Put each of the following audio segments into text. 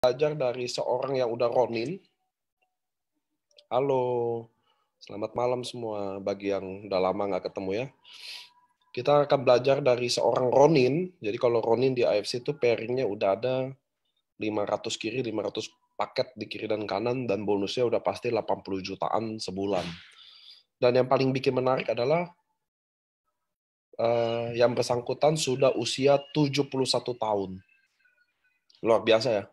Belajar dari seorang yang udah Ronin. Halo, selamat malam semua bagi yang udah lama nggak ketemu ya. Kita akan belajar dari seorang Ronin. Jadi kalau Ronin di AFC itu pairingnya udah ada 500 kiri, 500 paket di kiri dan kanan, dan bonusnya udah pasti 80 jutaan sebulan. Dan yang paling bikin menarik adalah yang bersangkutan sudah usia 71 tahun. Luar biasa ya.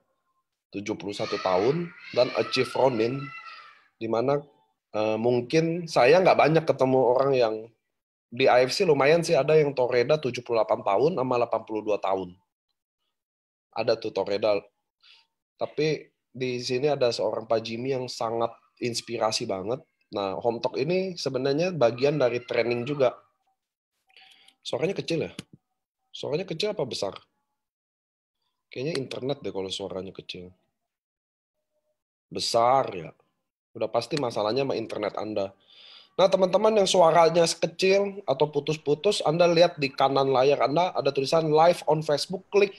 71 tahun dan achieve Ronin, di mana mungkin saya nggak banyak ketemu orang yang di AFC. Lumayan sih, ada yang Torreda 78 tahun sama 82 tahun. Ada tuh Torreda. Tapi di sini ada seorang Pak Jimmy yang sangat inspirasi banget. Nah, Home Talk ini sebenarnya bagian dari training juga. Suaranya kecil ya? Suaranya kecil apa besar? Kayaknya internet deh kalau suaranya kecil. Besar ya. Udah pasti masalahnya sama internet Anda. Nah, teman-teman yang suaranya sekecil atau putus-putus, Anda lihat di kanan layar Anda ada tulisan live on Facebook, klik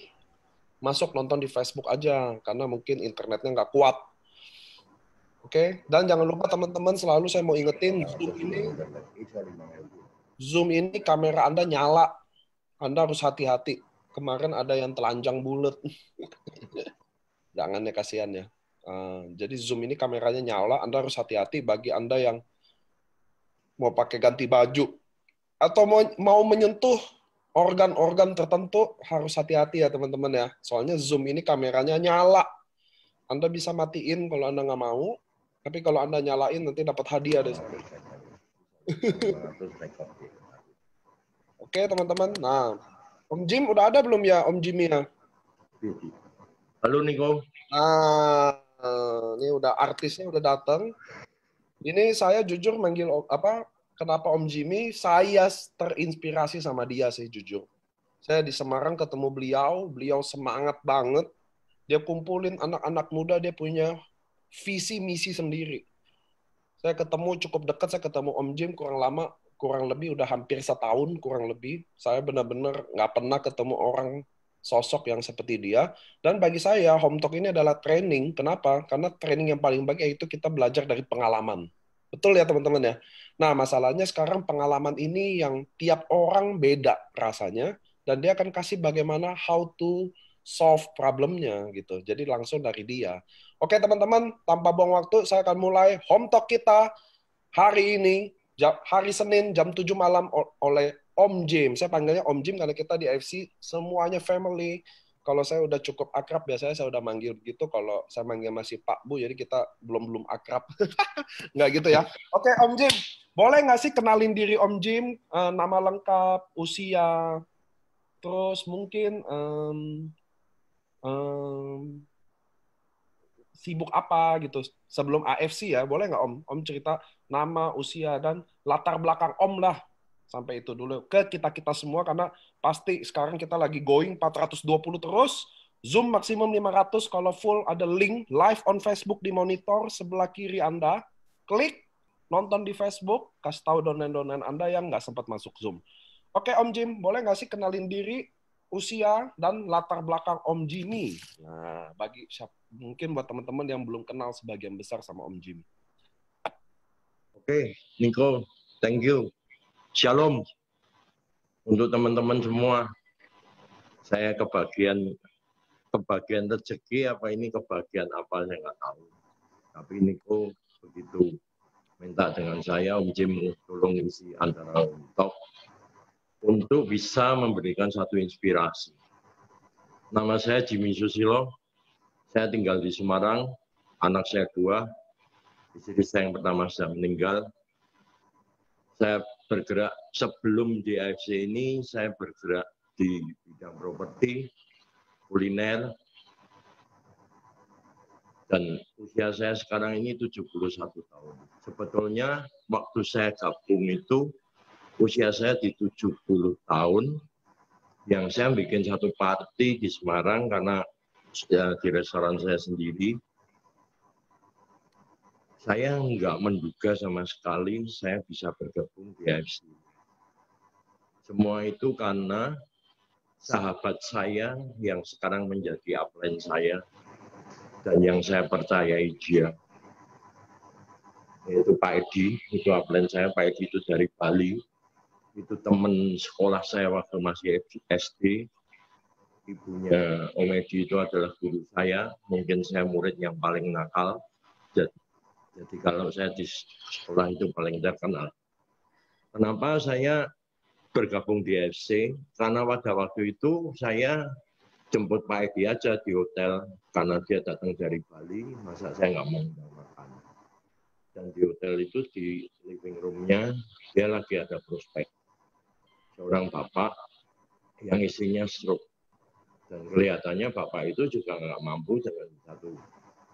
masuk nonton di Facebook aja, karena mungkin internetnya nggak kuat. Oke, dan jangan lupa teman-teman, selalu saya mau ingetin, Zoom ini kamera Anda nyala. Anda harus hati-hati. Kemarin ada yang telanjang bulat. Jangan ya, kasihan ya. Jadi Zoom ini kameranya nyala, Anda harus hati-hati. Bagi Anda yang mau pakai ganti baju atau mau menyentuh organ-organ tertentu, harus hati-hati ya teman-teman ya. Soalnya Zoom ini kameranya nyala. Anda bisa matiin kalau Anda nggak mau, tapi kalau Anda nyalain nanti dapat hadiah deh. Oke teman-teman. Nah, Om Jim udah ada belum ya, Om Jimmy ya? Halo Niko. Nah, ini udah artisnya udah datang. Ini saya jujur manggil kenapa Om Jimmy? Saya terinspirasi sama dia sih jujur. Saya di Semarang ketemu beliau semangat banget. Dia kumpulin anak-anak muda, dia punya visi misi sendiri. Saya ketemu cukup dekat, saya ketemu Om Jim kurang lama, kurang lebih udah hampir setahun kurang lebih. Saya benar-benar nggak pernah ketemu orang sosok yang seperti dia. Dan bagi saya, Home Talk ini adalah training. Kenapa? Karena training yang paling baik yaitu kita belajar dari pengalaman. Betul ya teman-teman ya? Nah, masalahnya sekarang pengalaman ini yang tiap orang beda rasanya, dan dia akan kasih bagaimana how to solve problemnya gitu. Jadi langsung dari dia. Oke teman-teman, tanpa buang waktu, saya akan mulai Home Talk kita hari ini, hari Senin jam 7 malam oleh Om Jim. Saya panggilnya Om Jim karena kita di AFC semuanya family. Kalau saya udah cukup akrab, biasanya saya udah manggil begitu. Kalau saya manggil masih Pak Bu, jadi kita belum akrab. Nggak gitu ya. Oke, Om Jim. Boleh nggak sih kenalin diri Om Jim? Nama lengkap, usia, terus mungkin sibuk apa gitu sebelum AFC ya, boleh nggak Om cerita nama, usia, dan latar belakang Om lah, sampai itu dulu ke kita semua, karena pasti sekarang kita lagi going 420 terus, Zoom maksimum 500, kalau full ada link live on Facebook di monitor sebelah kiri Anda, klik nonton di Facebook, kasih tahu donen-donen Anda yang nggak sempat masuk Zoom. Oke Om Jim, boleh nggak sih kenalin diri, usia, dan latar belakang Om Jimmy? Nah, bagi mungkin buat teman-teman yang belum kenal sebagian besar sama Om Jimmy. Oke, Niko, thank you. Shalom untuk teman-teman semua. Saya kebagian rezeki apa ini kebagian apa saya nggak tahu. Tapi Niko begitu minta dengan saya, Om Jim tolong isi antara untuk bisa memberikan satu inspirasi. Nama saya Jimmy Susilo, saya tinggal di Semarang, anak saya 2, istri saya yang pertama sudah meninggal. Saya bergerak sebelum di AFC ini, saya bergerak di bidang properti, kuliner, dan usia saya sekarang ini 71 tahun. Sebetulnya waktu saya gabung itu usia saya di 70 tahun, yang saya bikin satu party di Semarang karena di restoran saya sendiri. Saya nggak menduga sama sekali saya bisa bergabung di AFC. Semua itu karena sahabat saya yang sekarang menjadi upline saya, dan yang saya percayai dia, yaitu Pak Edi, itu upline saya. Pak Edi itu dari Bali, itu teman sekolah saya waktu masih SD. Ibunya Om Edi itu adalah guru saya, mungkin saya murid yang paling nakal. Jadi kalau saya di sekolah itu paling terkenal. Kenapa saya bergabung di FC? Karena pada waktu itu saya jemput Pak Edi aja di hotel, karena dia datang dari Bali, masa saya nggak mau makan. Dan di hotel itu, di living room-nya, dia lagi ada prospek. Seorang bapak yang istrinya stroke. Dan kelihatannya bapak itu juga nggak mampu dengan satu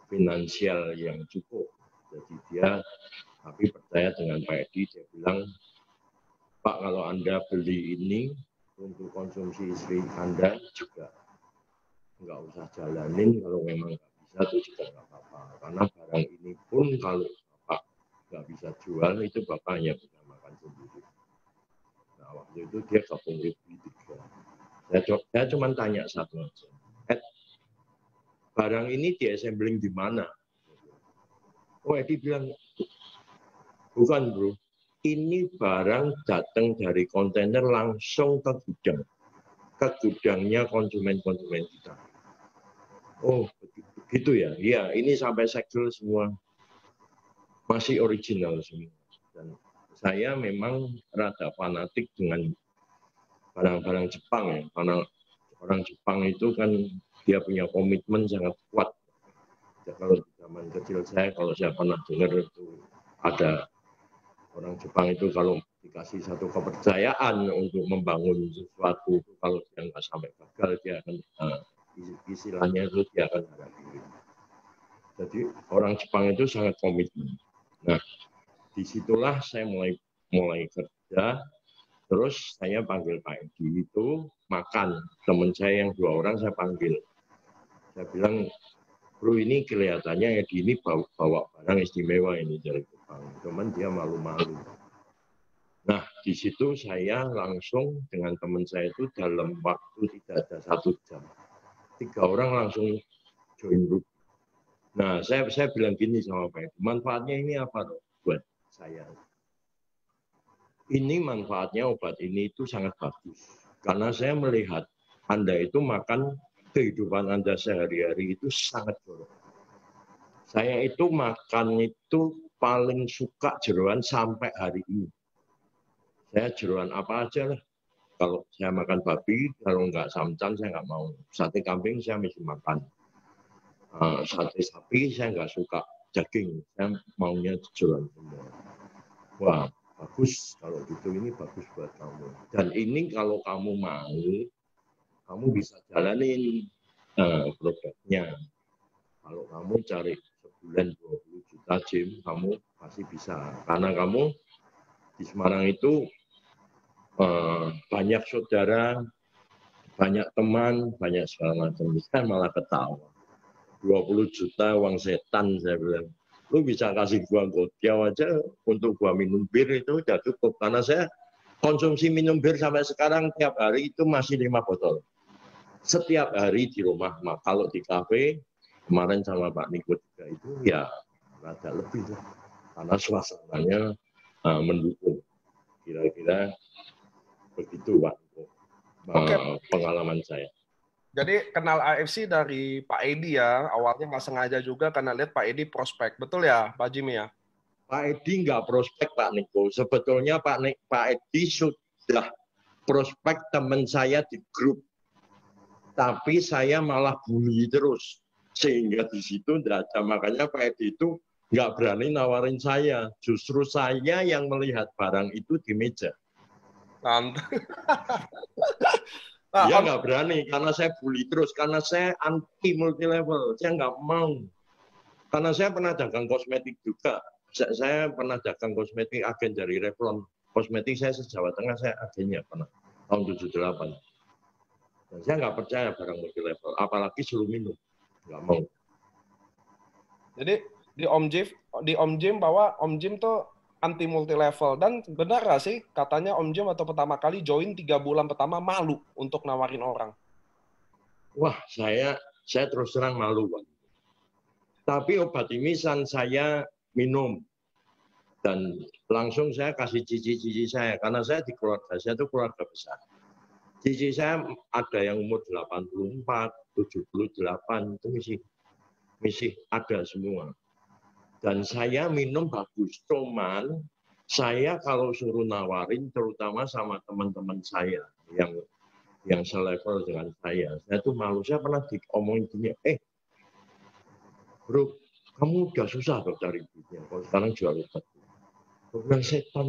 finansial yang cukup. Jadi dia, tapi percaya dengan Pak Edi, dia bilang, Pak, kalau Anda beli ini untuk konsumsi istri Anda juga nggak usah jalanin, kalau memang nggak bisa itu juga nggak apa-apa. Karena barang ini pun kalau Bapak nggak bisa jual, itu Bapak hanya bisa makan sendiri. Nah, waktu itu dia gabung di tiga. Saya cuma tanya satu aja. Barang ini di assembling di mana? Oh, Edi bilang, bukan bro, ini barang datang dari kontainer langsung ke gudang. Ke gudangnya konsumen-konsumen kita. Oh, begitu ya? Iya, ini sampai segel semua. Masih original semua. Dan saya memang rada fanatik dengan barang-barang Jepang ya. Karena orang Jepang itu kan dia punya komitmen sangat kuat. Ya, kalau di zaman kecil saya, kalau saya pernah dengar itu ada orang Jepang itu kalau dikasih satu kepercayaan untuk membangun sesuatu, kalau dia nggak sampai gagal, dia akan istilahnya itu dia akan harap diri. Jadi orang Jepang itu sangat komitmen. Nah, disitulah saya mulai kerja. Terus saya panggil Pak Edi itu makan. Teman saya yang 2 orang saya panggil. Saya bilang, bro ini kelihatannya Edi ini bawa barang istimewa ini dari Jepang. Cuman dia malu-malu. Nah, di situ saya langsung dengan teman saya itu dalam waktu tidak ada 1 jam. 3 orang langsung join group. Nah, saya bilang gini sama Pak Edi, manfaatnya ini apa loh buat saya? Ini manfaatnya obat ini itu sangat bagus. Karena saya melihat Anda itu makan kehidupan Anda sehari-hari itu sangat jorok. Saya itu makan itu paling suka jeroan sampai hari ini. Saya jeroan apa aja lah. Kalau saya makan babi, kalau nggak samcan saya nggak mau. Sate kambing saya mesti makan. Sate sapi saya nggak suka daging. Saya maunya jeroan semua. Wah, bagus. Kalau gitu ini bagus buat kamu. Dan ini kalau kamu mau, kamu bisa jalanin produknya. Kalau kamu cari sebulan 20 juta gym, kamu pasti bisa. Karena kamu di Semarang itu banyak saudara, banyak teman, banyak segala macam. Saya malah ketawa. 20 juta uang setan, saya bilang. Lu bisa kasih gua gotiau aja untuk gua minum bir itu udah cukup. Karena saya konsumsi minum bir sampai sekarang tiap hari itu masih 5 botol. Setiap hari di rumah. Kalau di kafe, kemarin sama Pak Niko juga itu ya rada lebih lah. Karena suasananya mendukung. Kira-kira begitu Pak Niko. Pengalaman saya. Jadi kenal AFC dari Pak Edi ya, awalnya nggak sengaja juga karena lihat Pak Edi prospek, betul ya Pak Jimmy ya? Pak Edi nggak prospek Pak Niko, sebetulnya Pak Edi sudah prospek teman saya di grup, tapi saya malah bully terus, sehingga di situ tidak ada, makanya Pak Edi itu nggak berani nawarin saya, justru saya yang melihat barang itu di meja. Dia nggak berani karena saya bully terus, karena saya anti multi level, saya nggak mau. Karena saya pernah dagang kosmetik juga, saya pernah dagang kosmetik agen dari Revlon. Kosmetik saya se-Jawa Tengah, saya agennya pernah tahun 78. Dan saya nggak percaya barang multi level, apalagi suruh minum, nggak mau. Jadi di Om Jim bahwa Om Jim tuh anti multi level, dan benar nggak sih katanya Om Jim atau pertama kali join 3 bulan pertama malu untuk nawarin orang? Wah, saya terus terang malu Pak. Tapi obat imisan saya minum. Dan langsung saya kasih cici-cici saya. Karena saya di keluarga saya itu keluarga besar. Cici saya ada yang umur 84, 78, itu masih ada semua. Dan saya minum bagus. Cuman saya kalau suruh nawarin, terutama sama teman-teman saya yang selevel dengan saya tuh malu. Saya pernah diomongin gini, bro, kamu udah susah tuh cari duitnya. Kalau sekarang jual obat. Gue bilang setan,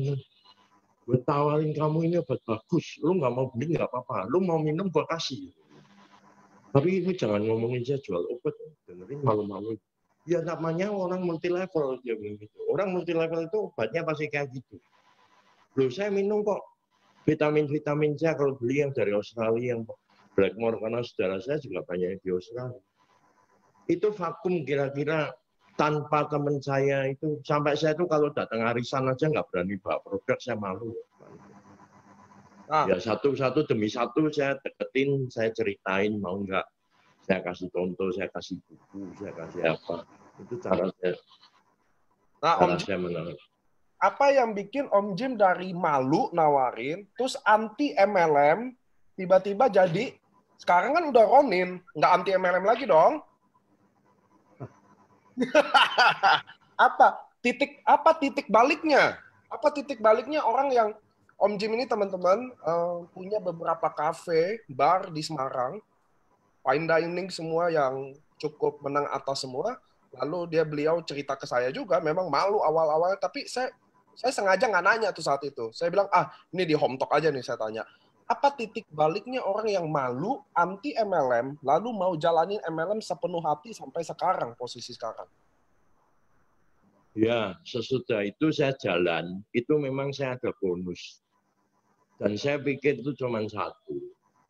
gue tawarin kamu ini obat bagus. Lu nggak mau beli nggak apa-apa. Lu mau minum gue kasih. Tapi ini jangan ngomongin saya jual obat. Dengerin malu-malu. Ya namanya orang multi level dia bilang gitu. Orang multi level itu obatnya pasti kayak gitu. Loh saya minum kok vitamin saya kalau beli yang dari Australia yang Blackmore karena saudara saya juga banyak di Australia. Itu vakum kira-kira tanpa teman saya itu sampai saya itu kalau datang arisan aja nggak berani bawa produk, saya malu. Ya satu demi satu saya deketin, saya ceritain mau nggak, saya kasih contoh, saya kasih buku, saya kasih apa. Itu cara saya. Nah, Om Jim, apa yang bikin Om Jim dari malu nawarin, terus anti MLM, tiba-tiba jadi sekarang kan udah Ronin, nggak anti MLM lagi dong? Apa titik baliknya? Apa titik baliknya orang yang Om Jim ini teman-teman punya beberapa kafe, bar di Semarang, fine dining semua yang cukup menang atas semua. Lalu beliau cerita ke saya juga, memang malu awal-awal, tapi saya sengaja nggak nanya tuh saat itu. Saya bilang, ini di home talk aja nih saya tanya. Apa titik baliknya orang yang malu, anti MLM, lalu mau jalanin MLM sepenuh hati sampai sekarang, posisi sekarang? Ya, sesudah itu saya jalan, itu memang saya ada bonus. Dan saya pikir itu cuma satu.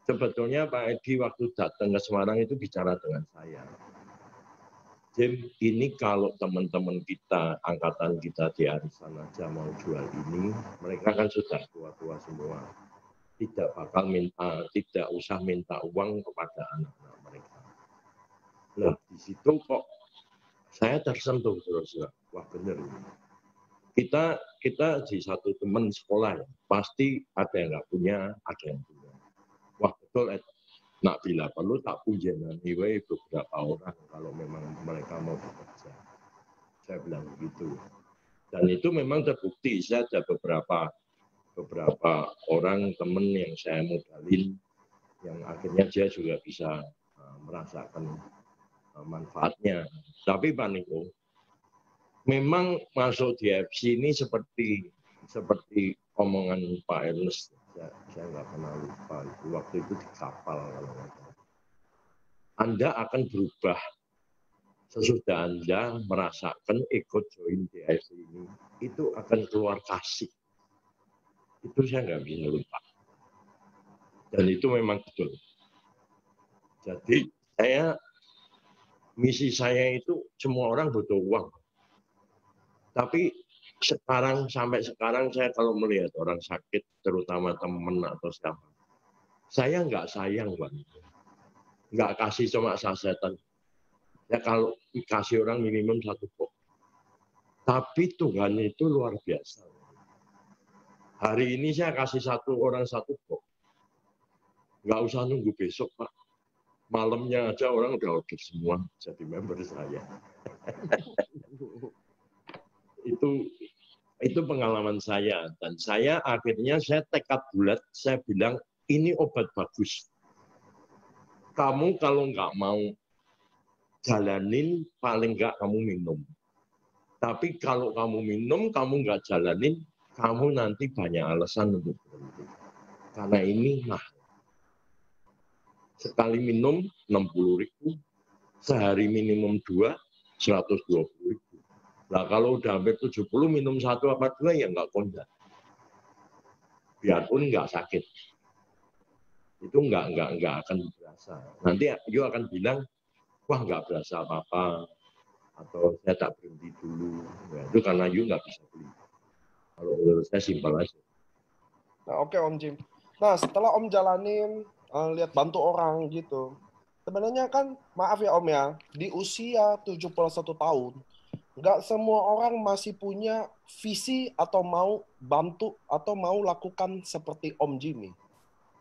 Sebetulnya Pak Edi waktu datang ke Semarang itu bicara dengan saya. Jim, ini kalau teman-teman kita, angkatan kita di arisan aja mau jual ini, mereka kan sudah tua-tua semua. Tidak bakal tidak usah minta uang kepada anak-anak mereka. Nah, di situ kok saya tersentuh terus. Wah benar ini. Kita di satu teman sekolah ya, pasti ada yang nggak punya, ada yang punya. Wah betul, nak bila perlu tak punya nanti beberapa orang kalau memang mereka mau bekerja. Saya bilang begitu. Dan itu memang terbukti. Saya ada beberapa orang teman yang saya modalin yang akhirnya dia juga bisa merasakan manfaatnya. Tapi Pak Niko, memang masuk di FC ini seperti omongan Pak Ernest. Saya nggak pernah lupa. Waktu itu di kapal kalau nggak salah. Anda akan berubah sesudah Anda merasakan ikut join DFC ini, itu akan keluar kasih. Itu saya nggak bisa lupa. Dan itu memang betul. Jadi misi saya itu semua orang butuh uang. Tapi sampai sekarang saya kalau melihat orang sakit, terutama teman atau siapa, saya nggak sayang, Pak. Nggak kasih cuma sasetan. Ya kalau dikasih orang minimum 1 box. Tapi Tuhan itu luar biasa. Hari ini saya kasih orang 1 box. Nggak usah nunggu besok, Pak. Malamnya aja orang udah order semua jadi member saya. Itu pengalaman saya, dan saya akhirnya tekad bulat, saya bilang ini obat bagus. Kamu kalau nggak mau jalanin, paling nggak kamu minum. Tapi kalau kamu minum, kamu nggak jalanin, kamu nanti banyak alasan untuk berhenti. Karena ini sekali minum 60.000, sehari minimum 2, 120.000. Nah kalau udah hampir 70 minum 1 apa 2 ya nggak kondang. Biarpun nggak sakit. Itu nggak akan berasa. Nanti you akan bilang, wah nggak berasa apa-apa. Atau saya tak berhenti dulu. Ya, itu karena you nggak bisa beli. Kalau menurut saya simpel aja. Nah, oke Om Jim. Nah setelah Om jalanin, lihat bantu orang gitu. sebenarnya kan, maaf ya Om ya, di usia 71 tahun, nggak semua orang masih punya visi atau mau bantu atau mau lakukan seperti Om Jimmy.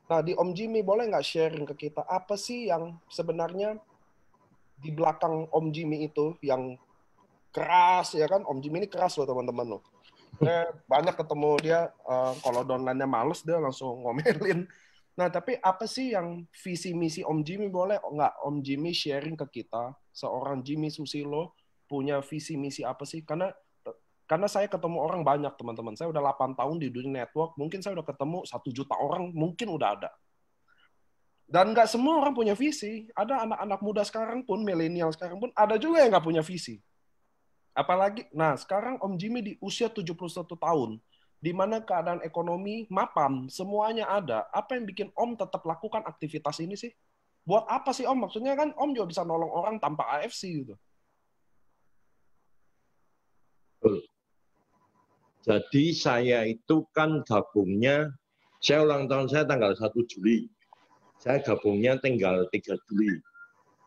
Nah, di Om Jimmy boleh nggak sharing ke kita apa sih yang sebenarnya di belakang Om Jimmy itu yang keras ya kan? Om Jimmy ini keras loh teman-teman loh. Saya banyak ketemu dia kalau downline-nya males dia langsung ngomelin. Nah, tapi apa sih yang visi misi Om Jimmy, boleh nggak Om Jimmy sharing ke kita? Seorang Jimmy Susilo punya visi misi apa sih? Karena saya ketemu orang banyak teman-teman. Saya udah 8 tahun di dunia network. Mungkin saya udah ketemu 1 juta orang, mungkin udah ada. Dan nggak semua orang punya visi. Ada anak-anak muda sekarang pun, milenial sekarang pun, ada juga yang nggak punya visi. Apalagi, nah sekarang Om Jimmy di usia 71 tahun, di mana keadaan ekonomi mapan, semuanya ada. Apa yang bikin Om tetap lakukan aktivitas ini sih? Buat apa sih Om? Maksudnya kan Om juga bisa nolong orang tanpa AFC gitu. Jadi saya itu kan gabungnya, saya ulang tahun saya tanggal 1 Juli. Saya gabungnya tanggal 3 Juli.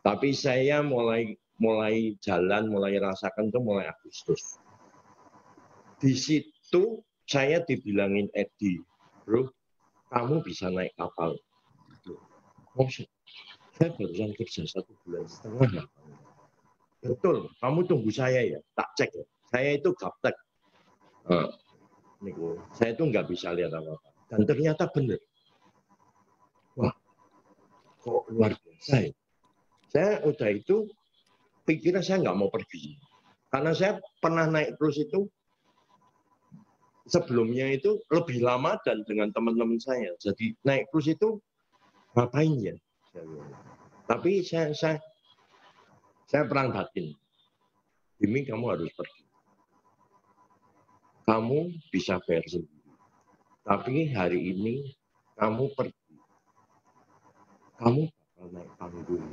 Tapi saya mulai jalan, mulai rasakan itu mulai Agustus. Di situ saya dibilangin Edi, bro, kamu bisa naik kapal. Oh, saya barusan kerja 1,5 bulan. Betul, kamu tunggu saya ya, tak cek ya. Saya itu gaptek. Saya itu nggak bisa lihat apa-apa. Dan ternyata benar. Wah, kok luar biasa ya. Saya udah itu, pikirnya saya nggak mau pergi. Karena saya pernah naik terus itu, sebelumnya itu lebih lama dan dengan teman-teman saya. Jadi naik terus itu, ngapain ya? Tapi saya perang batin. Jimmy, kamu harus pergi. Kamu bisa bayar sendiri. Tapi hari ini kamu pergi. Kamu bakal naik panggung.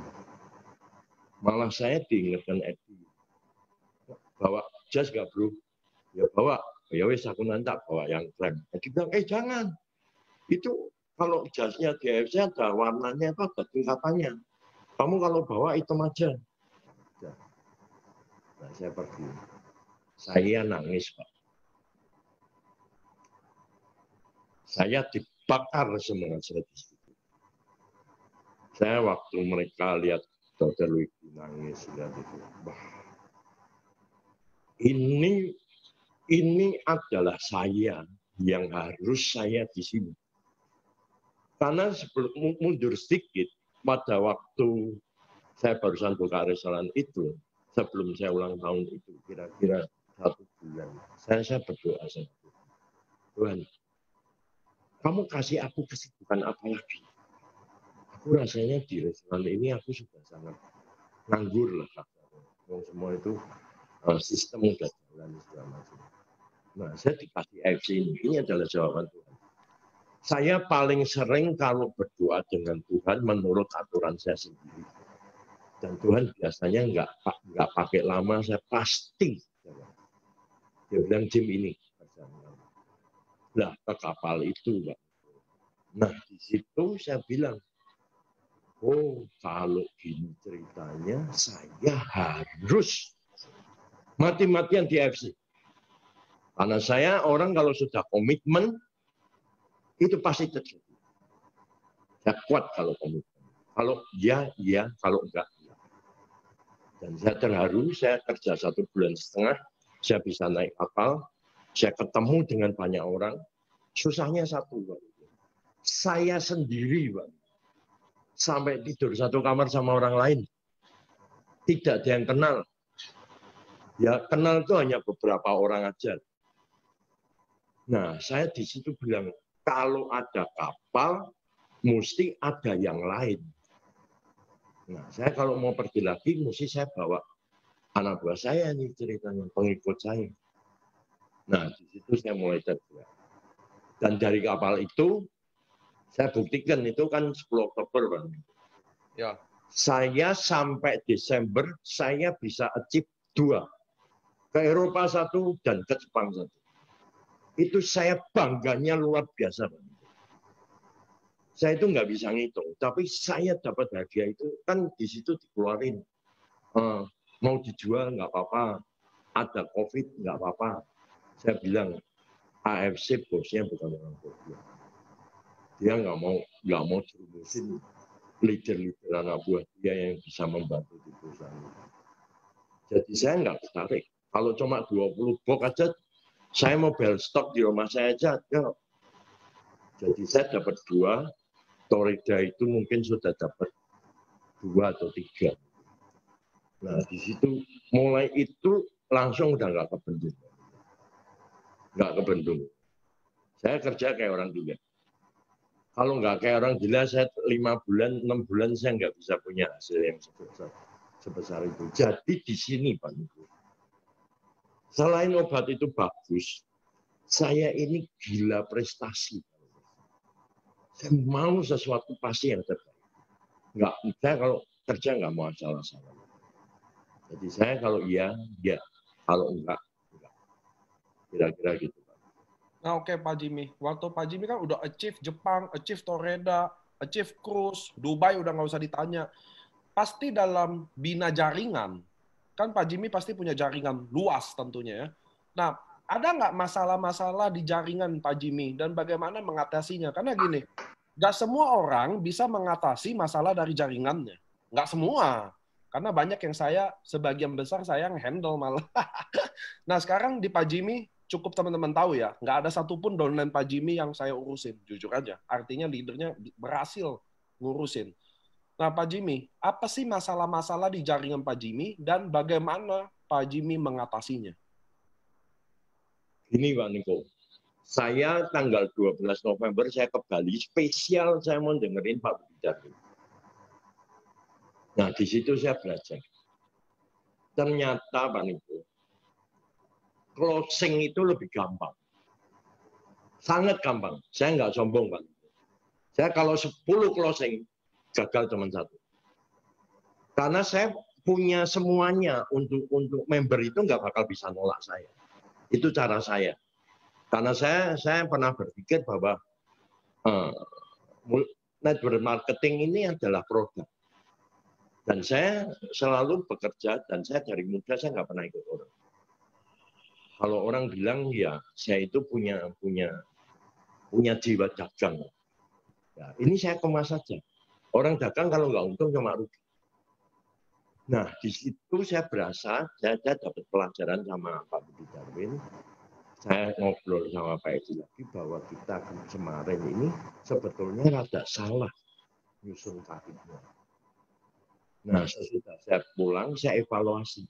Malah saya diingatkan Edi. Bawa jas gak bro? Ya bawa. Ya wes aku nanti bawa yang krem. Edi bilang, jangan. Itu kalau jasnya di AFC ada warnanya apa, ada tingkatannya. Kamu kalau bawa hitam aja. Nah, saya pergi. Saya nangis, Pak. Saya dibakar semangat saya di situ. Saya waktu mereka lihat Dr. Luigi nangis, lihat itu, ini adalah saya yang harus saya di sini. Karena sebelum mundur sedikit, pada waktu saya barusan buka restoran itu, sebelum saya ulang tahun itu, kira-kira 1 bulan, saya berdoa sama Tuhan, kamu kasih aku kesibukan apa lagi? Aku rasanya di restoran ini aku sudah sangat nganggur lah. Semua itu sistem udah jalan segala macam. Nah, saya dikasih AFC ini. Ini adalah jawaban Tuhan. Saya paling sering kalau berdoa dengan Tuhan menurut aturan saya sendiri. Dan Tuhan biasanya nggak pakai lama, saya pasti. Dia bilang, Jim ini. Lah, ke kapal itu, Pak. Nah, di situ saya bilang, oh, kalau gini ceritanya, saya harus mati-matian di AFC. Karena saya orang kalau sudah komitmen, itu pasti terjadi. Saya kuat kalau komitmen. Kalau iya, kalau enggak, iya. Dan saya terharu, saya kerja 1,5 bulan, saya bisa naik kapal, saya ketemu dengan banyak orang. Susahnya satu, Pak. Saya sendiri, Pak. Sampai tidur satu kamar sama orang lain. Tidak ada yang kenal. Ya, kenal itu hanya beberapa orang aja. Nah, saya di situ bilang, kalau ada kapal, mesti ada yang lain. Nah, saya kalau mau pergi lagi, mesti saya bawa anak buah saya nih ceritanya, pengikut saya. Nah, di situ saya mulai tergerak. Dan dari kapal itu, saya buktikan itu kan 10 Oktober, Bang. Ya. Saya sampai Desember, saya bisa achieve 2. Ke Eropa 1 dan ke Jepang 1. Itu saya bangganya luar biasa, Bang. Saya itu nggak bisa ngitung, tapi saya dapat hadiah itu kan di situ dikeluarin. Mau dijual nggak apa-apa, ada COVID nggak apa-apa. Saya bilang AFC bosnya bukan orang bodoh. Dia nggak mau jerumusin leader-leader anak buah dia yang bisa membantu di perusahaan. Jadi saya nggak tertarik. Kalau cuma 20 box aja, saya mau bel stok di rumah saya aja. Ya. Jadi saya dapat 2, Torida itu mungkin sudah dapat 2 atau 3. Nah di situ mulai itu langsung udah nggak kebendung. Nggak kebendung. Saya kerja kayak orang gila. Kalau nggak kayak orang gila, saya 5 bulan, 6 bulan saya nggak bisa punya hasil yang sebesar itu. Jadi di sini Pak Niko, selain obat itu bagus, saya ini gila prestasi. Saya mau sesuatu pasti yang terbaik. Nggak, saya kalau kerja nggak mau asal-asalan. Jadi saya kalau iya, ya. Kalau enggak. Kira-kira gitu. Nah oke Pak Jimmy, waktu Pak Jimmy kan udah achieve Jepang, achieve Toreda, achieve Cruise, Dubai udah nggak usah ditanya. Pasti dalam bina jaringan, kan Pak Jimmy pasti punya jaringan luas tentunya ya. Nah, ada nggak masalah-masalah di jaringan Pak Jimmy dan bagaimana mengatasinya? Karena gini, nggak semua orang bisa mengatasi masalah dari jaringannya. Nggak semua. Karena banyak yang sebagian besar saya yang handle malah. Nah sekarang di Pak Jimmy, cukup teman-teman tahu ya, nggak ada satupun downline Pak Jimmy yang saya urusin, jujur aja. Artinya leadernya berhasil ngurusin. Nah Pak Jimmy, apa sih masalah-masalah di jaringan Pak Jimmy dan bagaimana Pak Jimmy mengatasinya? Ini Pak Niko, saya tanggal 12 November saya ke Bali, spesial saya mau dengerin Pak Budi Darwin. Nah di situ saya belajar. Ternyata Pak Niko, closing itu lebih gampang. Sangat gampang. Saya nggak sombong Pak. Saya kalau 10 closing, gagal cuma 1. Karena saya punya semuanya untuk member itu nggak bakal bisa nolak saya. Itu cara saya. Karena saya pernah berpikir bahwa network marketing ini adalah produk. Dan saya selalu bekerja, dan saya dari muda saya nggak pernah ikut orang. Kalau orang bilang ya saya itu punya jiwa dagang. Ya, ini saya kemas saja. Orang dagang kalau nggak untung cuma rugi. Nah di situ saya berasa saya dapat pelajaran sama Pak Budi Darwin. Saya ngobrol sama Pak Edi lagi bahwa kita kemarin ini sebetulnya rada salah nyusun karirnya. Nah sesudah saya pulang saya evaluasi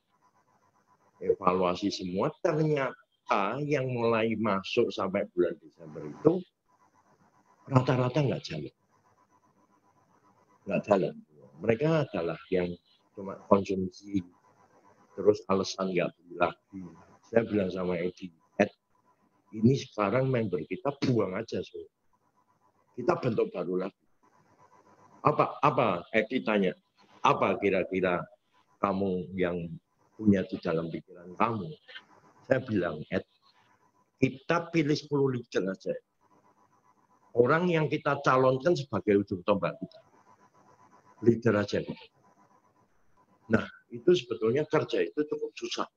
semua, ternyata yang mulai masuk sampai bulan Desember itu rata-rata nggak jalan. Mereka adalah yang cuma konsumsi, terus alasan nggak beli lagi. Saya bilang sama Edi, ini sekarang member kita buang aja, so. Kita bentuk baru lagi. Apa? Edi tanya, apa kira-kira kamu yang punya di dalam pikiran kamu? Saya bilang, kita pilih 10 leader aja. Orang yang kita calonkan sebagai ujung tombak kita. Leader aja. Nah, itu sebetulnya kerja itu cukup susah.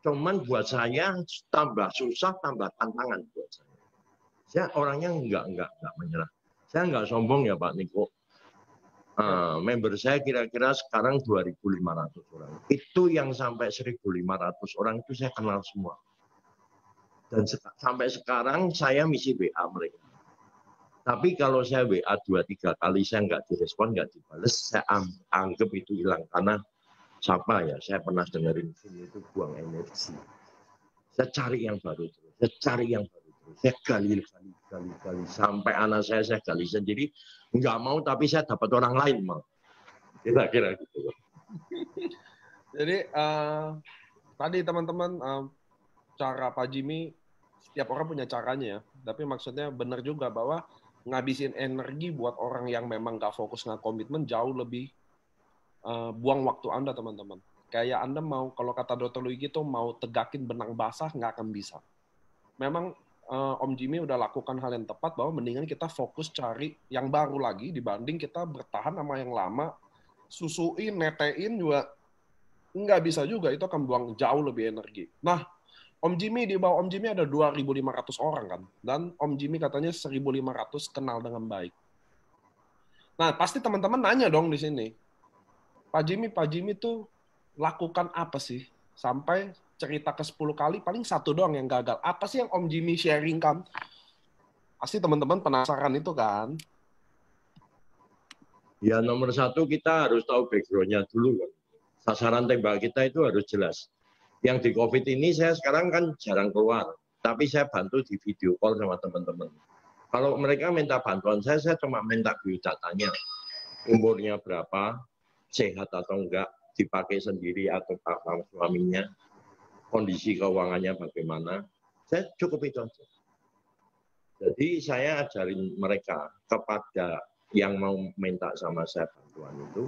Cuman buat saya tambah susah, tambah tantangan buat saya. Saya orangnya enggak menyerah. Saya enggak sombong ya Pak Niko. Member saya kira-kira sekarang 2.500 orang. Itu yang sampai 1.500 orang itu saya kenal semua. Dan sampai sekarang saya misi WA mereka. Tapi kalau saya WA 2-3 kali saya nggak direspon, nggak dibales, saya anggap itu hilang. Karena siapa ya, saya pernah dengerin sini itu buang energi. Saya cari yang baru terus, saya gali. Sampai anak saya gali sendiri, nggak mau tapi saya dapat orang lain mau. Kira-kira gitu. Jadi tadi teman-teman cara Pak Jimmy, setiap orang punya caranya ya. Tapi maksudnya benar juga bahwa ngabisin energi buat orang yang memang nggak fokus nggak komitmen jauh lebih buang waktu Anda teman-teman. Kayak Anda mau, kalau kata Dr. Luigi itu mau tegakin benang basah nggak akan bisa. Memang Om Jimmy udah lakukan hal yang tepat, bahwa mendingan kita fokus cari yang baru lagi dibanding kita bertahan sama yang lama, susuin, netein juga nggak bisa juga, itu akan buang jauh lebih energi. Nah, Om Jimmy, di bawah Om Jimmy ada 2.500 orang kan, dan Om Jimmy katanya 1.500 kenal dengan baik. Nah, pasti teman-teman nanya dong di sini, Pak Jimmy tuh lakukan apa sih sampai cerita ke 10 kali paling satu doang yang gagal? Apa sih yang Om Jimmy sharing kan? Pasti teman-teman penasaran itu kan? Ya nomor satu kita harus tahu background-nya dulu kan. Sasaran tembak kita itu harus jelas. Yang di COVID ini saya sekarang kan jarang keluar, tapi saya bantu di video call sama teman-teman. Kalau mereka minta bantuan saya cuma minta biodatanya, umurnya berapa, sehat atau enggak, dipakai sendiri atau sama suaminya, kondisi keuangannya bagaimana, saya cukup itu aja. Jadi saya ajarin mereka kepada yang mau minta sama saya bantuan itu,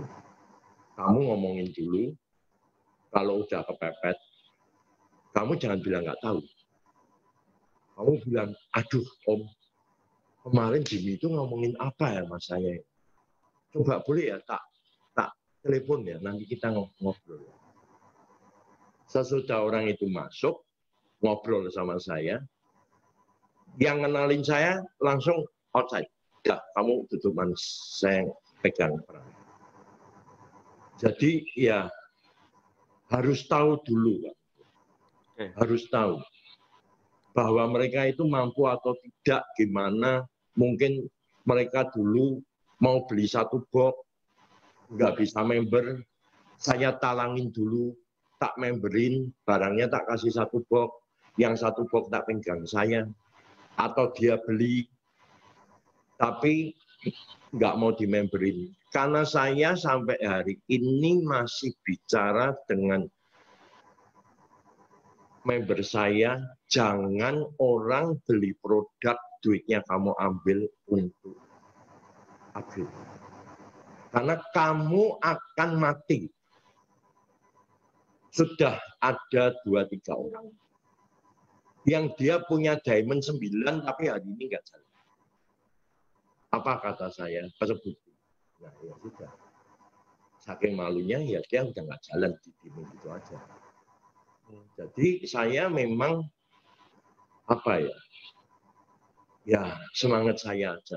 kamu ngomongin dulu, kalau udah kepepet, kamu jangan bilang nggak tahu. Kamu bilang, aduh Om, kemarin Jimmy itu ngomongin apa ya mas saya? Coba boleh ya tak telepon ya, nanti kita ngobrol. Sesudah orang itu masuk, ngobrol sama saya, yang kenalin saya langsung outside. Ya, kamu duduk manis, saya pegang peran. Jadi ya harus tahu dulu, Pak. Harus tahu bahwa mereka itu mampu atau tidak, gimana. Mungkin mereka dulu mau beli satu box, nggak bisa member, saya talangin dulu, tak memberin, barangnya tak kasih satu box, yang satu box tak pegang saya, atau dia beli, tapi nggak mau dimemberin. Karena saya sampai hari ini masih bicara dengan member saya, jangan orang beli produk, duitnya kamu ambil untuk upgrade. Karena kamu akan mati. Sudah ada 2-3 orang yang dia punya diamond 9 tapi hari ini nggak jalan. Apa kata saya? Tersebut. Nah ya sudah. Saking malunya ya dia udah nggak jalan, di tim itu aja. Jadi saya memang apa ya? Ya semangat saya aja.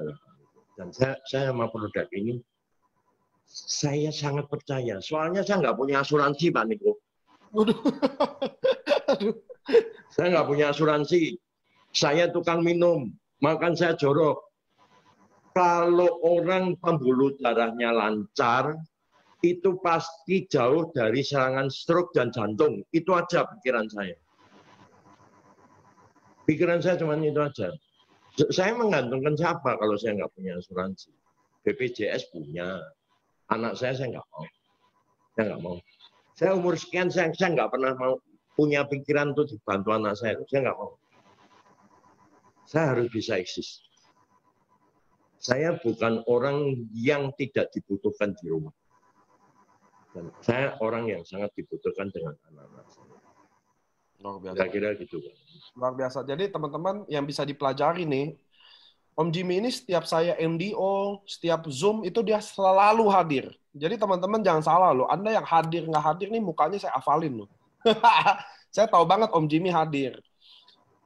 Dan saya sama produk ini saya sangat percaya. Soalnya saya nggak punya asuransi Pak Niko. Saya nggak punya asuransi. Saya tukang minum, makan saya jorok. Kalau orang pembuluh darahnya lancar, itu pasti jauh dari serangan stroke dan jantung. Itu aja pikiran saya. Pikiran saya cuma itu aja. Saya menggantungkan siapa kalau saya nggak punya asuransi? BPJS punya. Anak saya nggak mau. Saya nggak mau. Saya umur sekian, saya nggak pernah mau punya pikiran untuk dibantu anak saya. Saya nggak mau. Saya harus bisa eksis. Saya bukan orang yang tidak dibutuhkan di rumah. Dan saya orang yang sangat dibutuhkan dengan anak-anak saya. Luar biasa. Kira-kira gitu. Luar biasa. Jadi teman-teman yang bisa dipelajari nih, Om Jimmy ini setiap saya MDO, setiap Zoom, itu dia selalu hadir. Jadi teman-teman jangan salah loh, Anda yang hadir nggak hadir nih mukanya saya hafalin loh. Saya tahu banget Om Jimmy hadir.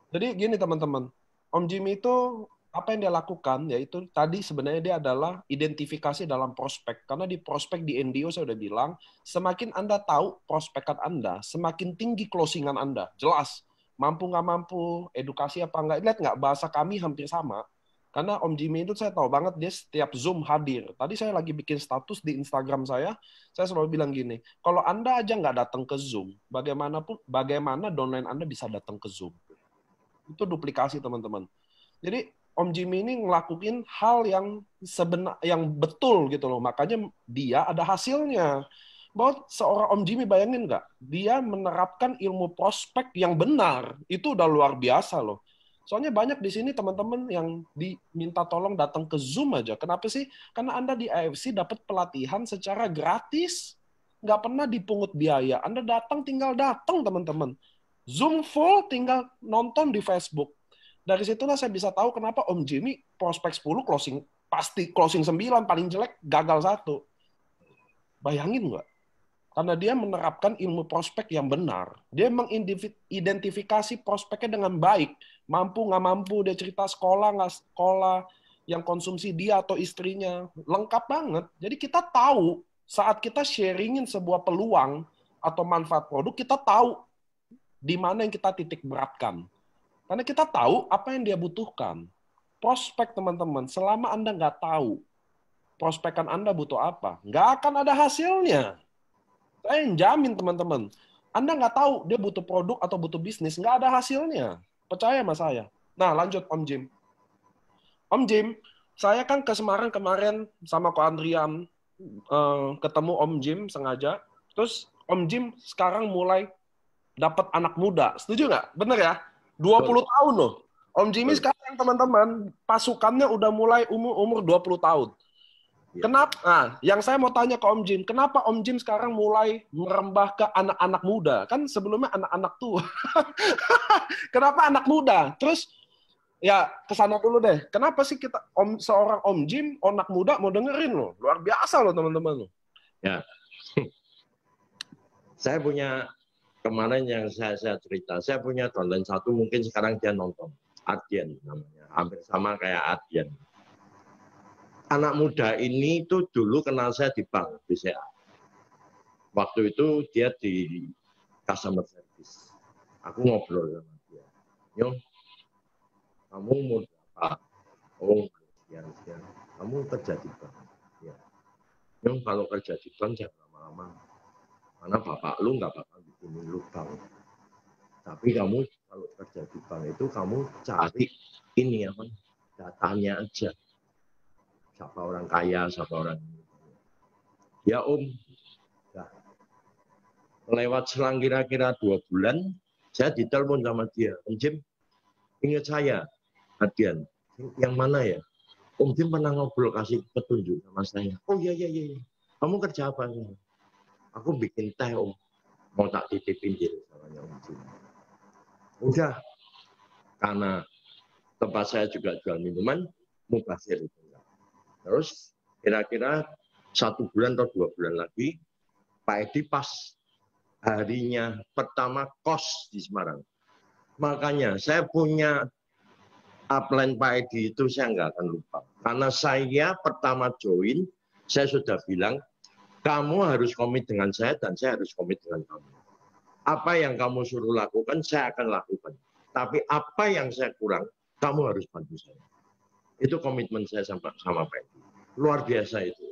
Jadi gini teman-teman, Om Jimmy itu apa yang dia lakukan, yaitu tadi sebenarnya dia adalah identifikasi dalam prospek. Karena di prospek di NDO saya udah bilang, semakin Anda tahu prospekan Anda, semakin tinggi closingan Anda. Jelas, mampu nggak mampu, edukasi apa nggak. Lihat nggak, bahasa kami hampir sama. Karena Om Jimmy itu saya tahu banget dia setiap Zoom hadir. Tadi saya lagi bikin status di Instagram saya selalu bilang gini, kalau Anda aja nggak datang ke Zoom, bagaimana downline Anda bisa datang ke Zoom? Itu duplikasi teman-teman. Jadi Om Jimmy ini ngelakuin hal yang betul gitu loh. Makanya dia ada hasilnya. Bahwa seorang Om Jimmy, bayangin nggak? Dia menerapkan ilmu prospek yang benar. Itu udah luar biasa loh. Soalnya banyak di sini teman-teman yang diminta tolong datang ke Zoom aja. Kenapa sih? Karena Anda di AFC dapat pelatihan secara gratis. Nggak pernah dipungut biaya. Anda datang, tinggal datang teman-teman. Zoom full, tinggal nonton di Facebook. Dari situlah saya bisa tahu kenapa Om Jimmy prospek 10 pasti closing 9, paling jelek gagal 1. Bayangin nggak? Karena dia menerapkan ilmu prospek yang benar. Dia mengidentifikasi prospeknya dengan baik. Mampu nggak mampu, dia cerita sekolah nggak sekolah, yang konsumsi dia atau istrinya. Lengkap banget. Jadi kita tahu saat kita sharingin sebuah peluang atau manfaat produk, kita tahu di mana yang kita titik beratkan. Karena kita tahu apa yang dia butuhkan. Prospek, teman-teman, selama Anda nggak tahu prospekan Anda butuh apa, nggak akan ada hasilnya. Saya jamin, teman-teman. Anda nggak tahu dia butuh produk atau butuh bisnis, nggak ada hasilnya. Percaya sama saya. Nah, lanjut Om Jim. Om Jim, saya kan ke Semarang kemarin sama Ko Andrian, ketemu Om Jim sengaja. Terus Om Jim sekarang mulai dapat anak muda. Setuju nggak? Bener ya? 20 tahun loh. Om Jimmy sekarang, teman-teman, pasukannya udah mulai umur 20 tahun. Kenapa? Nah, yang saya mau tanya ke Om Jim, kenapa Om Jim sekarang mulai merembah ke anak-anak muda? Kan sebelumnya anak-anak tua. Kenapa anak muda? Terus ya kesana dulu deh. Kenapa sih kita seorang Om Jim, anak muda mau dengerin loh? Luar biasa loh, teman-teman. Ya, saya punya kemarin yang saya cerita, saya punya downline satu, mungkin sekarang dia nonton, Adrian namanya, hampir sama kayak Adrian. Anak muda ini tuh dulu kenal saya di bank BCA. Waktu itu dia di customer service. Aku ngobrol sama dia. Yo, kamu mau apa? Oh, sekian. Kamu kerja di bank. Ya. Yo, kalau kerja di bank jangan lama-lama. Karena bapak lu nggak bakal bikin lu bank. Tapi kamu kalau kerja di bank itu kamu cari ini apa? Datanya aja. Siapa orang kaya, siapa orang ini. Ya Om, nah, lewat selang kira-kira 2 bulan, saya ditelepon sama dia. Om Jim, ingat saya, Adian, yang mana ya? Om Jim pernah ngobrol kasih petunjuk sama saya. Oh iya. Kamu kerja apa? Aku bikin teh Om, mau tak titipin dia sama Om Jim. Udah, karena tempat saya juga jual minuman, mubazir itu. Terus kira-kira 1 bulan atau 2 bulan lagi, Pak Edi pas harinya pertama kos di Semarang. Makanya saya punya upline Pak Edi itu saya nggak akan lupa. Karena saya pertama join, saya sudah bilang, kamu harus komit dengan saya dan saya harus komit dengan kamu. Apa yang kamu suruh lakukan, saya akan lakukan. Tapi apa yang saya kurang, kamu harus bantu saya. Itu komitmen saya sama Pak Edi. Luar biasa itu.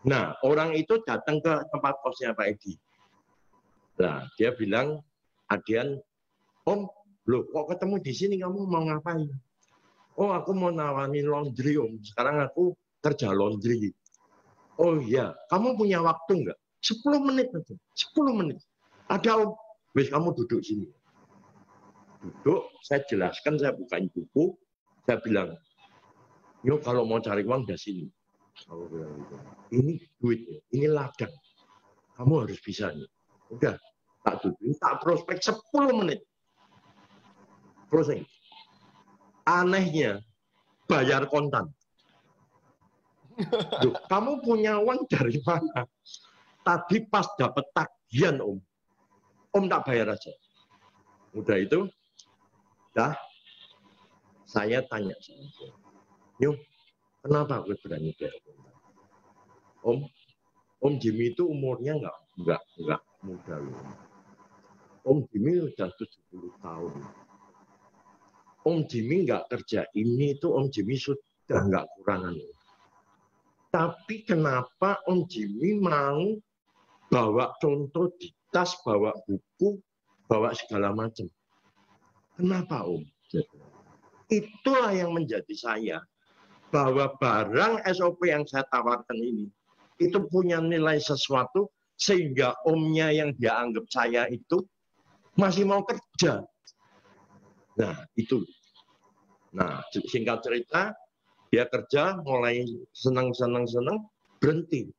Nah, orang itu datang ke tempat kosnya Pak Edi. Nah, dia bilang, Adian, Om, loh kok ketemu di sini kamu mau ngapain? Oh, aku mau nawarin laundry Om. Sekarang aku kerja laundry. Oh iya, kamu punya waktu nggak? 10 menit aja. 10 menit. Ada Om. Wes kamu duduk sini. Duduk, saya jelaskan, saya bukain buku. Saya bilang, yuk kalau mau cari uang dari sini. Aku bilang gitu. Ini duitnya, ini ladang. Kamu harus bisa nih. Udah, tak duduk, tak prospek 10 menit. Closing. Anehnya, bayar kontan. Duh, kamu punya uang dari mana? Tadi pas dapat tagihan Om tak bayar aja. Udah itu, dah, saya tanya sama dia, Nyuh, kenapa aku berani bayar kontan? Om Jimmy itu umurnya nggak muda loh. Om Jimmy udah 70 tahun. Om Jimmy nggak kerja ini itu Om Jimmy sudah nggak kurangan. Tapi kenapa Om Jimmy mau bawa contoh di tas, bawa buku, bawa segala macam? Kenapa Om? Itulah yang menjadi saya. Bahwa barang SOP yang saya tawarkan ini, itu punya nilai sesuatu, sehingga Omnya yang dia anggap saya itu masih mau kerja. Nah, itu. Nah, singkat cerita, dia kerja, mulai senang, berhenti.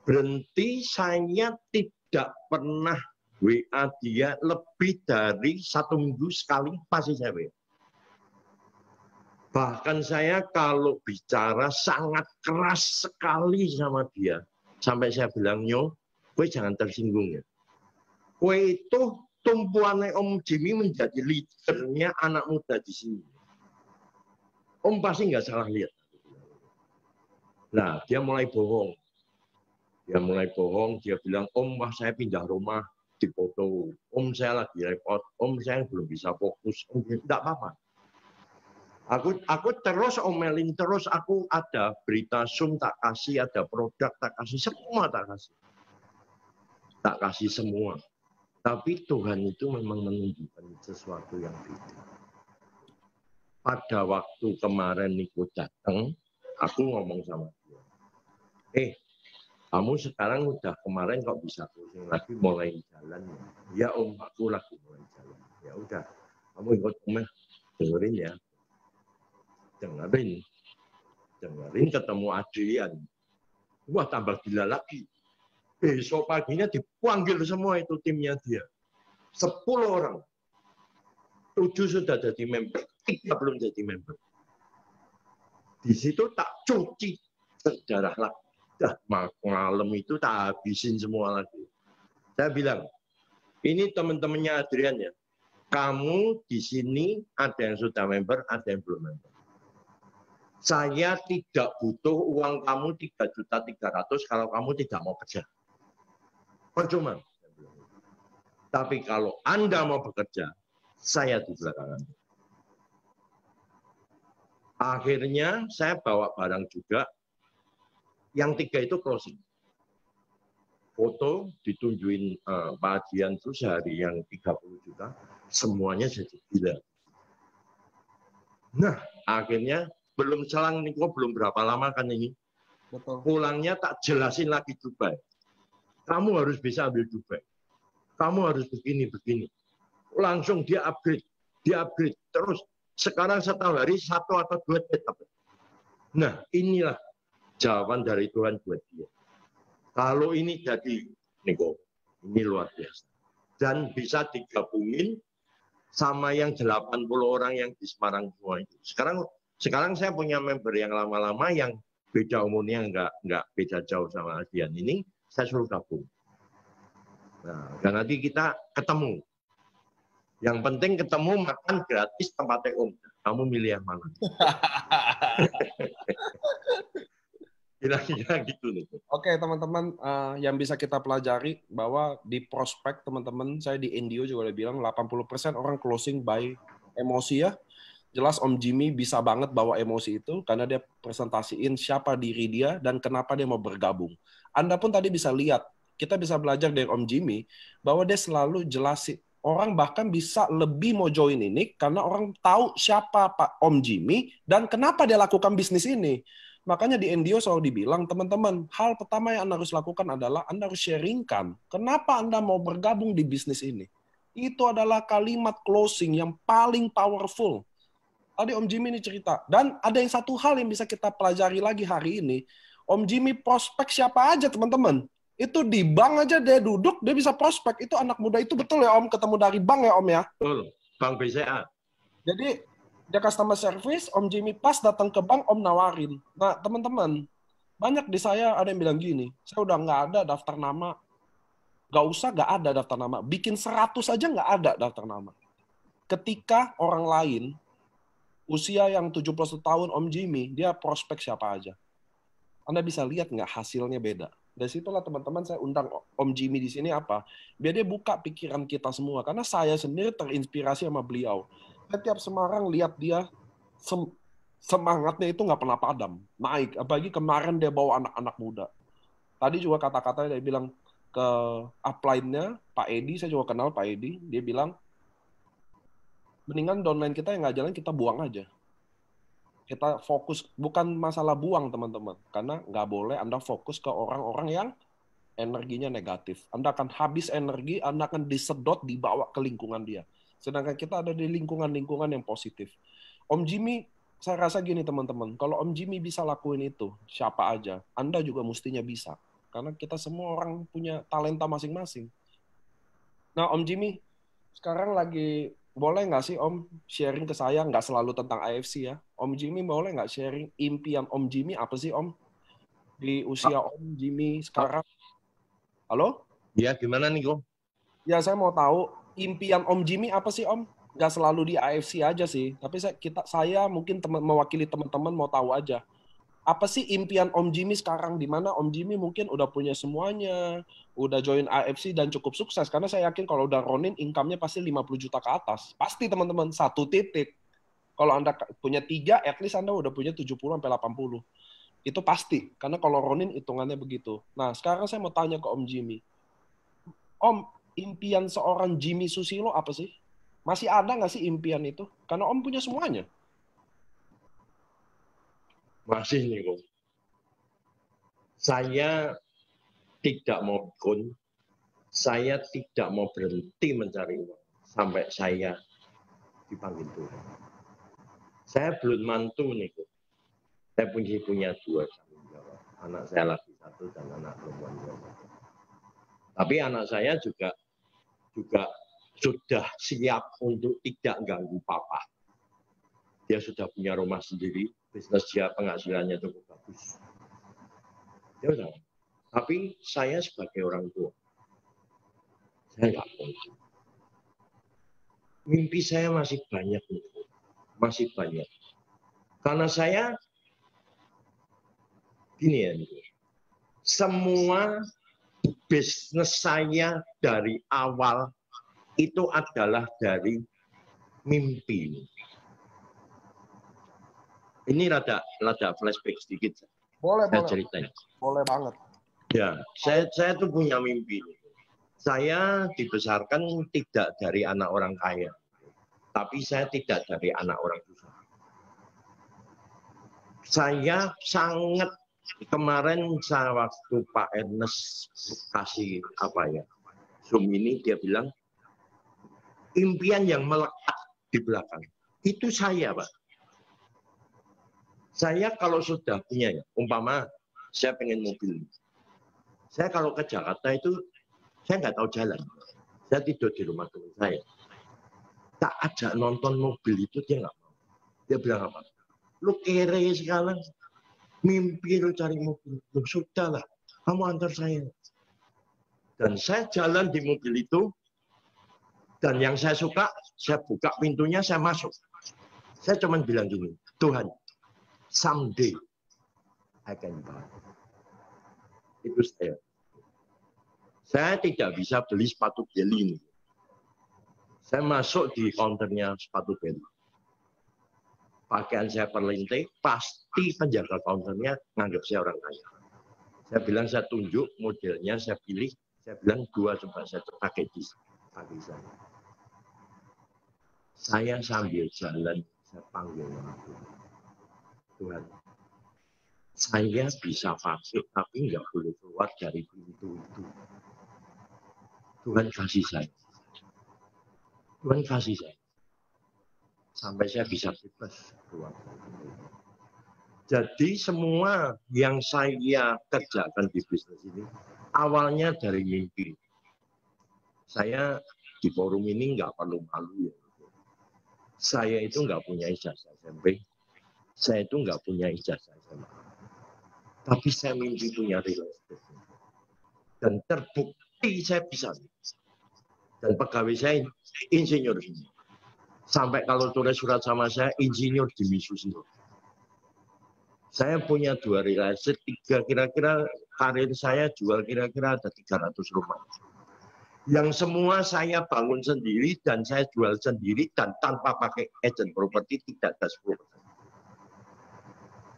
Berhenti, saya tidak pernah WA dia lebih dari 1 minggu sekali pasti saya WA. Bahkan saya kalau bicara sangat keras sekali sama dia. Sampai saya bilang, Nyo, kowe jangan tersinggung ya. Kowe itu tumpuannya Om Jimmy menjadi leadernya anak muda di sini. Om pasti nggak salah lihat. Nah, dia mulai bohong. Dia bilang, Om, wah saya pindah rumah di foto. Om, saya lagi repot. Om, saya belum bisa fokus. Om, enggak apa-apa. Aku terus omelin terus, aku ada berita Zoom tak kasih, ada produk tak kasih, semua tak kasih. Tak kasih semua. Tapi Tuhan itu memang menunjukkan sesuatu yang beda. Pada waktu kemarin Niko datang, aku ngomong sama dia. Kamu sekarang udah kemarin kok bisa closing lagi mulai jalan ya? Ya Om, aku lagi mulai jalan. Ya udah, kamu ikut Om, dengerin ya. Dengerin ketemu Adrian. Wah, tambah gila lagi. Besok paginya dipanggil semua itu timnya dia. 10 orang. 7 sudah jadi member, 3 belum jadi member. Di situ tak cuci sejarah lagi. Dah malam itu tak habisin semua lagi. Saya bilang, ini teman-temannya Adrian ya. Kamu di sini ada yang sudah member, ada yang belum member. Saya tidak butuh uang kamu 3.300.000 kalau kamu tidak mau kerja. Percuma. Tapi kalau Anda mau bekerja, saya di belakang Anda. Akhirnya saya bawa barang juga. Yang 3 itu closing. Foto ditunjukin Pak Adian itu sehari yang 30 juta. Semuanya jadi gila. Nah, akhirnya belum selang Niko belum berapa lama kan ini. Betul. Pulangnya tak jelasin lagi Dubai. Kamu harus bisa ambil Dubai. Kamu harus begini. Langsung dia upgrade. Terus sekarang setiap hari 1 atau 2 tetap. Nah, inilah jawaban dari Tuhan buat dia. Kalau ini jadi, Niko, ini luar biasa. Dan bisa digabungin sama yang 80 orang yang di Semarang semua itu. Sekarang saya punya member yang lama-lama yang beda umurnya nggak beda jauh sama Adian ini, saya suruh gabung. Nah, dan nanti kita ketemu. Yang penting ketemu makan gratis tempatnya Om. Kamu milih yang mana? Kira-kira gitu nih. Oke teman-teman, yang bisa kita pelajari bahwa di prospek teman-teman, saya di Indio juga udah bilang 80% orang closing by emosi ya. Jelas Om Jimmy bisa banget bawa emosi itu karena dia presentasiin siapa diri dia dan kenapa dia mau bergabung. Anda pun tadi bisa lihat, kita bisa belajar dari Om Jimmy bahwa dia selalu jelasin. Orang bahkan bisa lebih mau join ini karena orang tahu siapa Pak Om Jimmy dan kenapa dia lakukan bisnis ini. Makanya di NDO selalu dibilang, teman-teman, hal pertama yang Anda harus lakukan adalah Anda harus sharingkan kenapa Anda mau bergabung di bisnis ini. Itu adalah kalimat closing yang paling powerful. Tadi Om Jimmy ini cerita. Dan ada yang satu hal yang bisa kita pelajari lagi hari ini. Om Jimmy prospek siapa aja, teman-teman. Itu di bank aja dia duduk, dia bisa prospek. Itu anak muda itu betul ya Om, ketemu dari bank ya Om ya? Betul, Bank BCA. Jadi dia customer service, Om Jimmy pas datang ke bank, Om nawarin. Nah, teman-teman, banyak di saya ada yang bilang gini, saya udah nggak ada daftar nama. Nggak ada daftar nama. Bikin 100 aja nggak ada daftar nama. Ketika orang lain, usia yang 71 tahun Om Jimmy, dia prospek siapa aja. Anda bisa lihat nggak hasilnya beda. Dari situlah teman-teman saya undang Om Jimmy di sini apa? Biar dia buka pikiran kita semua. Karena saya sendiri terinspirasi sama beliau. Setiap Semarang lihat dia semangatnya itu nggak pernah padam. Naik. Apalagi kemarin dia bawa anak-anak muda. Tadi juga kata-katanya dia bilang ke upline-nya Pak Edi, saya juga kenal Pak Edi. Dia bilang, mendingan downline kita yang nggak jalan, kita buang aja. Kita fokus, bukan masalah buang teman-teman. Karena nggak boleh Anda fokus ke orang-orang yang energinya negatif. Anda akan habis energi, Anda akan disedot, dibawa ke lingkungan dia. Sedangkan kita ada di lingkungan-lingkungan yang positif. Om Jimmy, saya rasa gini teman-teman, kalau Om Jimmy bisa lakuin itu, siapa aja, Anda juga mestinya bisa. Karena kita semua orang punya talenta masing-masing. Nah, Om Jimmy, sekarang lagi boleh nggak sih Om sharing ke saya, nggak selalu tentang AFC ya. Om Jimmy boleh nggak sharing impian Om Jimmy apa sih Om? Di usia Om Jimmy sekarang. Halo? Ya, gimana nih, Ko? Ya, saya mau tahu impian Om Jimmy apa sih Om? Nggak selalu di AFC aja sih, tapi saya mungkin mewakili teman-teman mau tahu aja. Apa sih impian Om Jimmy sekarang, di mana Om Jimmy mungkin udah punya semuanya, udah join AFC dan cukup sukses, karena saya yakin kalau udah Ronin income-nya pasti 50 juta ke atas. Pasti teman-teman, satu titik. Kalau Anda punya 3, at least Anda udah punya 70 sampai 80. Itu pasti, karena kalau Ronin hitungannya begitu. Nah, sekarang saya mau tanya ke Om Jimmy. Om, impian seorang Jimmy Susilo apa sih? Masih ada nggak sih impian itu? Karena Om punya semuanya. Masih nih, Ko. Saya tidak mau pikun, saya tidak mau berhenti mencari uang sampai saya dipanggil Tuhan. Saya belum mantu nih, Ko. Saya punya 2 tanggung jawab. Anak saya lagi 1 dan anak perempuan 2. Tapi anak saya juga sudah siap untuk tidak ganggu papa. Dia sudah punya rumah sendiri, bisnis dia penghasilannya cukup bagus. Ya udah. Tapi saya sebagai orang tua, saya nggak mungkin. Mimpi saya masih banyak, masih banyak. Karena saya gini ya, semua bisnis saya dari awal itu adalah dari mimpi. Ini rada flashback sedikit. Boleh, Saya boleh. ceritain. Boleh banget. Ya, saya tuh punya mimpi. Saya dibesarkan tidak dari anak orang kaya, tapi saya tidak dari anak orang susah. Saya sangat kemarin waktu Pak Ernest kasih Zoom ini, dia bilang impian yang melekat di belakang itu saya, Pak. Saya kalau sudah punya ya, umpama saya pengen mobil. Saya kalau ke Jakarta itu saya nggak tahu jalan. Saya tidur di rumah teman saya. Tak ajak nonton mobil itu dia nggak mau. Dia bilang apa? Lu kere sekarang, mimpi lu cari mobil. Lu sudah lah, kamu antar saya. Dan saya jalan di mobil itu, dan yang saya suka, saya buka pintunya, saya masuk. Saya cuma bilang gini, Tuhan, someday I can buy. Itu saya. Saya tidak bisa beli sepatu Beli. Saya masuk di counternya sepatu Beli. Pakaian saya perlintai, pasti penjaga counternya nganggap saya orang kaya. Saya bilang, saya tunjuk modelnya, saya pilih, saya bilang 2 coba saya pakai di kaki saya. Saya sambil jalan, saya panggil nama Tuhan. Saya bisa pakai, tapi nggak boleh keluar dari pintu itu. Tuhan kasih saya. Tuhan kasih saya. Sampai saya bisa bebas keluar. Jadi semua yang saya kerjakan di bisnis ini, awalnya dari mimpi. Saya di forum ini nggak perlu malu ya. Saya itu nggak punya ijazah SMP. Saya itu nggak punya ijazah SMA. Tapi saya mimpi punya real estate. Dan terbukti saya bisa. Dan pegawai saya insinyur. Sampai kalau tulis surat sama saya, insinyur di Mitsubishi. Saya punya 2 real estate, 3 kira-kira karir saya jual kira-kira ada 300 rumah. Yang semua saya bangun sendiri dan saya jual sendiri dan tanpa pakai agent properti tidak ada 10%.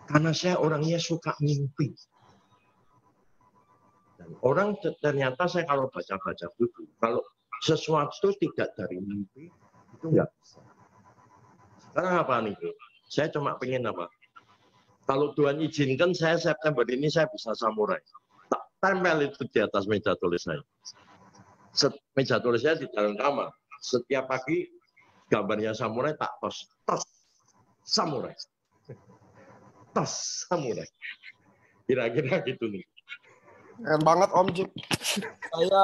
Karena saya orangnya suka mimpi. Dan orang ternyata saya kalau baca-baca buku, kalau sesuatu tidak dari mimpi, itu nggak bisa. Sekarang apa nih? Saya cuma pengen apa? Kalau Tuhan izinkan saya September ini saya bisa samurai. Tak tempel itu di atas meja tulis saya. Meja tulis saya di dalam kamar. Setiap pagi gambarnya samurai tak tos samurai. Tos samurai. Kira-kira gitu nih. Keren banget Om Jim. Saya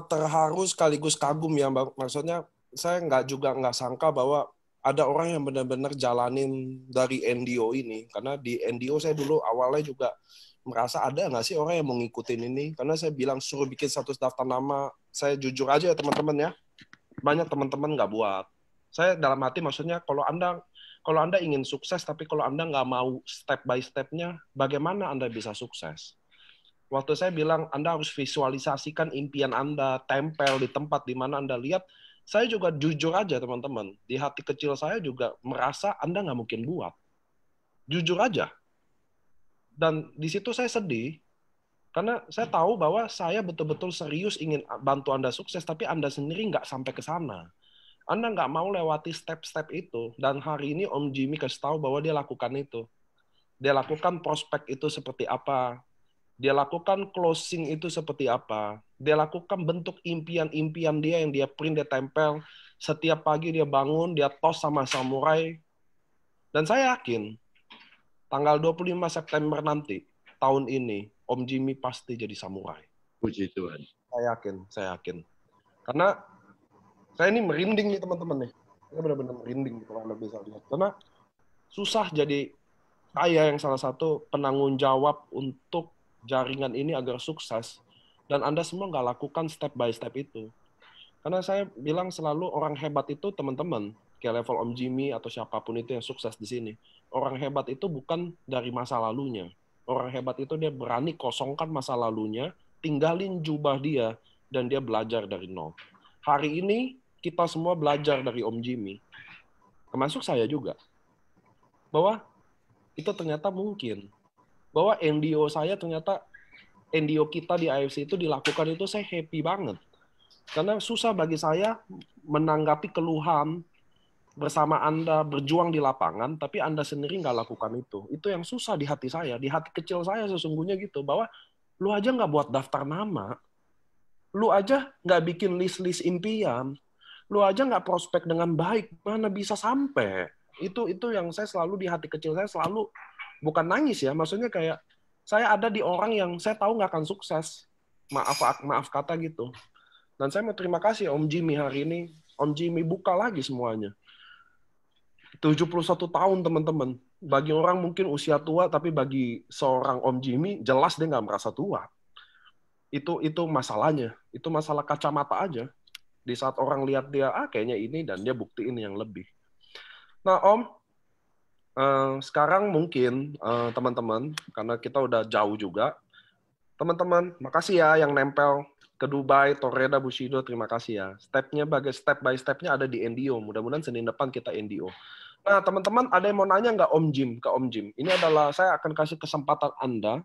terharu sekaligus kagum ya, maksudnya saya nggak sangka bahwa ada orang yang benar-benar jalanin dari NDO ini. Karena di NDO saya dulu awalnya juga merasa ada nggak sih orang yang mau ngikutin ini. Karena saya bilang suruh bikin satu daftar nama. Saya jujur aja ya teman-teman ya, banyak teman-teman nggak buat. Saya dalam hati maksudnya kalau Anda ingin sukses tapi kalau Anda nggak mau step by step-nya, bagaimana Anda bisa sukses? Waktu saya bilang Anda harus visualisasikan impian Anda, tempel di tempat di mana Anda lihat, saya juga jujur aja teman-teman, di hati kecil saya juga merasa Anda nggak mungkin buat. Jujur aja. Dan di situ saya sedih, karena saya tahu bahwa saya betul-betul serius ingin bantu Anda sukses, tapi Anda sendiri nggak sampai ke sana. Anda nggak mau lewati step-step itu. Dan hari ini Om Jimmy kasih tahu bahwa dia lakukan itu. Dia lakukan prospek itu seperti apa. Dia lakukan closing itu seperti apa. Dia lakukan bentuk impian-impian dia yang dia print, dia tempel. Setiap pagi dia bangun, dia tos sama samurai. Dan saya yakin, tanggal 25 September nanti, tahun ini, Om Jimmy pasti jadi samurai. Puji Tuhan. Saya yakin. Karena saya ini merinding nih teman-teman nih. Saya benar-benar merinding kalau Anda bisa lihat. Karena susah jadi saya yang salah satu penanggung jawab untuk jaringan ini agar sukses, dan Anda semua nggak lakukan step by step itu. Karena saya bilang selalu orang hebat itu teman-teman, kayak level Om Jimmy atau siapapun itu yang sukses di sini. Orang hebat itu bukan dari masa lalunya. Orang hebat itu dia berani kosongkan masa lalunya, tinggalin jubah dia, dan dia belajar dari nol. Hari ini kita semua belajar dari Om Jimmy, termasuk saya juga, bahwa itu ternyata mungkin. Bahwa NDO saya ternyata, NDO kita di AFC itu dilakukan itu saya happy banget. Karena susah bagi saya menanggapi keluhan bersama Anda berjuang di lapangan, tapi Anda sendiri nggak lakukan itu. Itu yang susah di hati saya, di hati kecil saya sesungguhnya gitu, bahwa lu aja nggak buat daftar nama, lu aja nggak bikin list-list impian, lu aja nggak prospek dengan baik, mana bisa sampai. Itu yang saya selalu di hati kecil saya selalu, bukan nangis ya, maksudnya kayak saya ada di orang yang saya tahu nggak akan sukses. Maaf kata gitu. Dan saya mau terima kasih Om Jimmy hari ini. Om Jimmy buka lagi semuanya. 71 tahun teman-teman. Bagi orang mungkin usia tua, tapi bagi seorang Om Jimmy jelas dia nggak merasa tua. Itu masalahnya. Itu masalah kacamata aja. Di saat orang lihat dia, kayaknya ini, dan dia buktiin yang lebih. Nah Om, sekarang mungkin teman-teman, karena kita udah jauh juga, teman-teman, makasih ya yang nempel ke Dubai, Torreda, Bushido, terima kasih ya. Stepnya step by stepnya ada di NDO. Mudah-mudahan Senin depan kita NDO. Nah, teman-teman, ada yang mau nanya nggak Om Jim ke Om Jim? Ini adalah saya akan kasih kesempatan Anda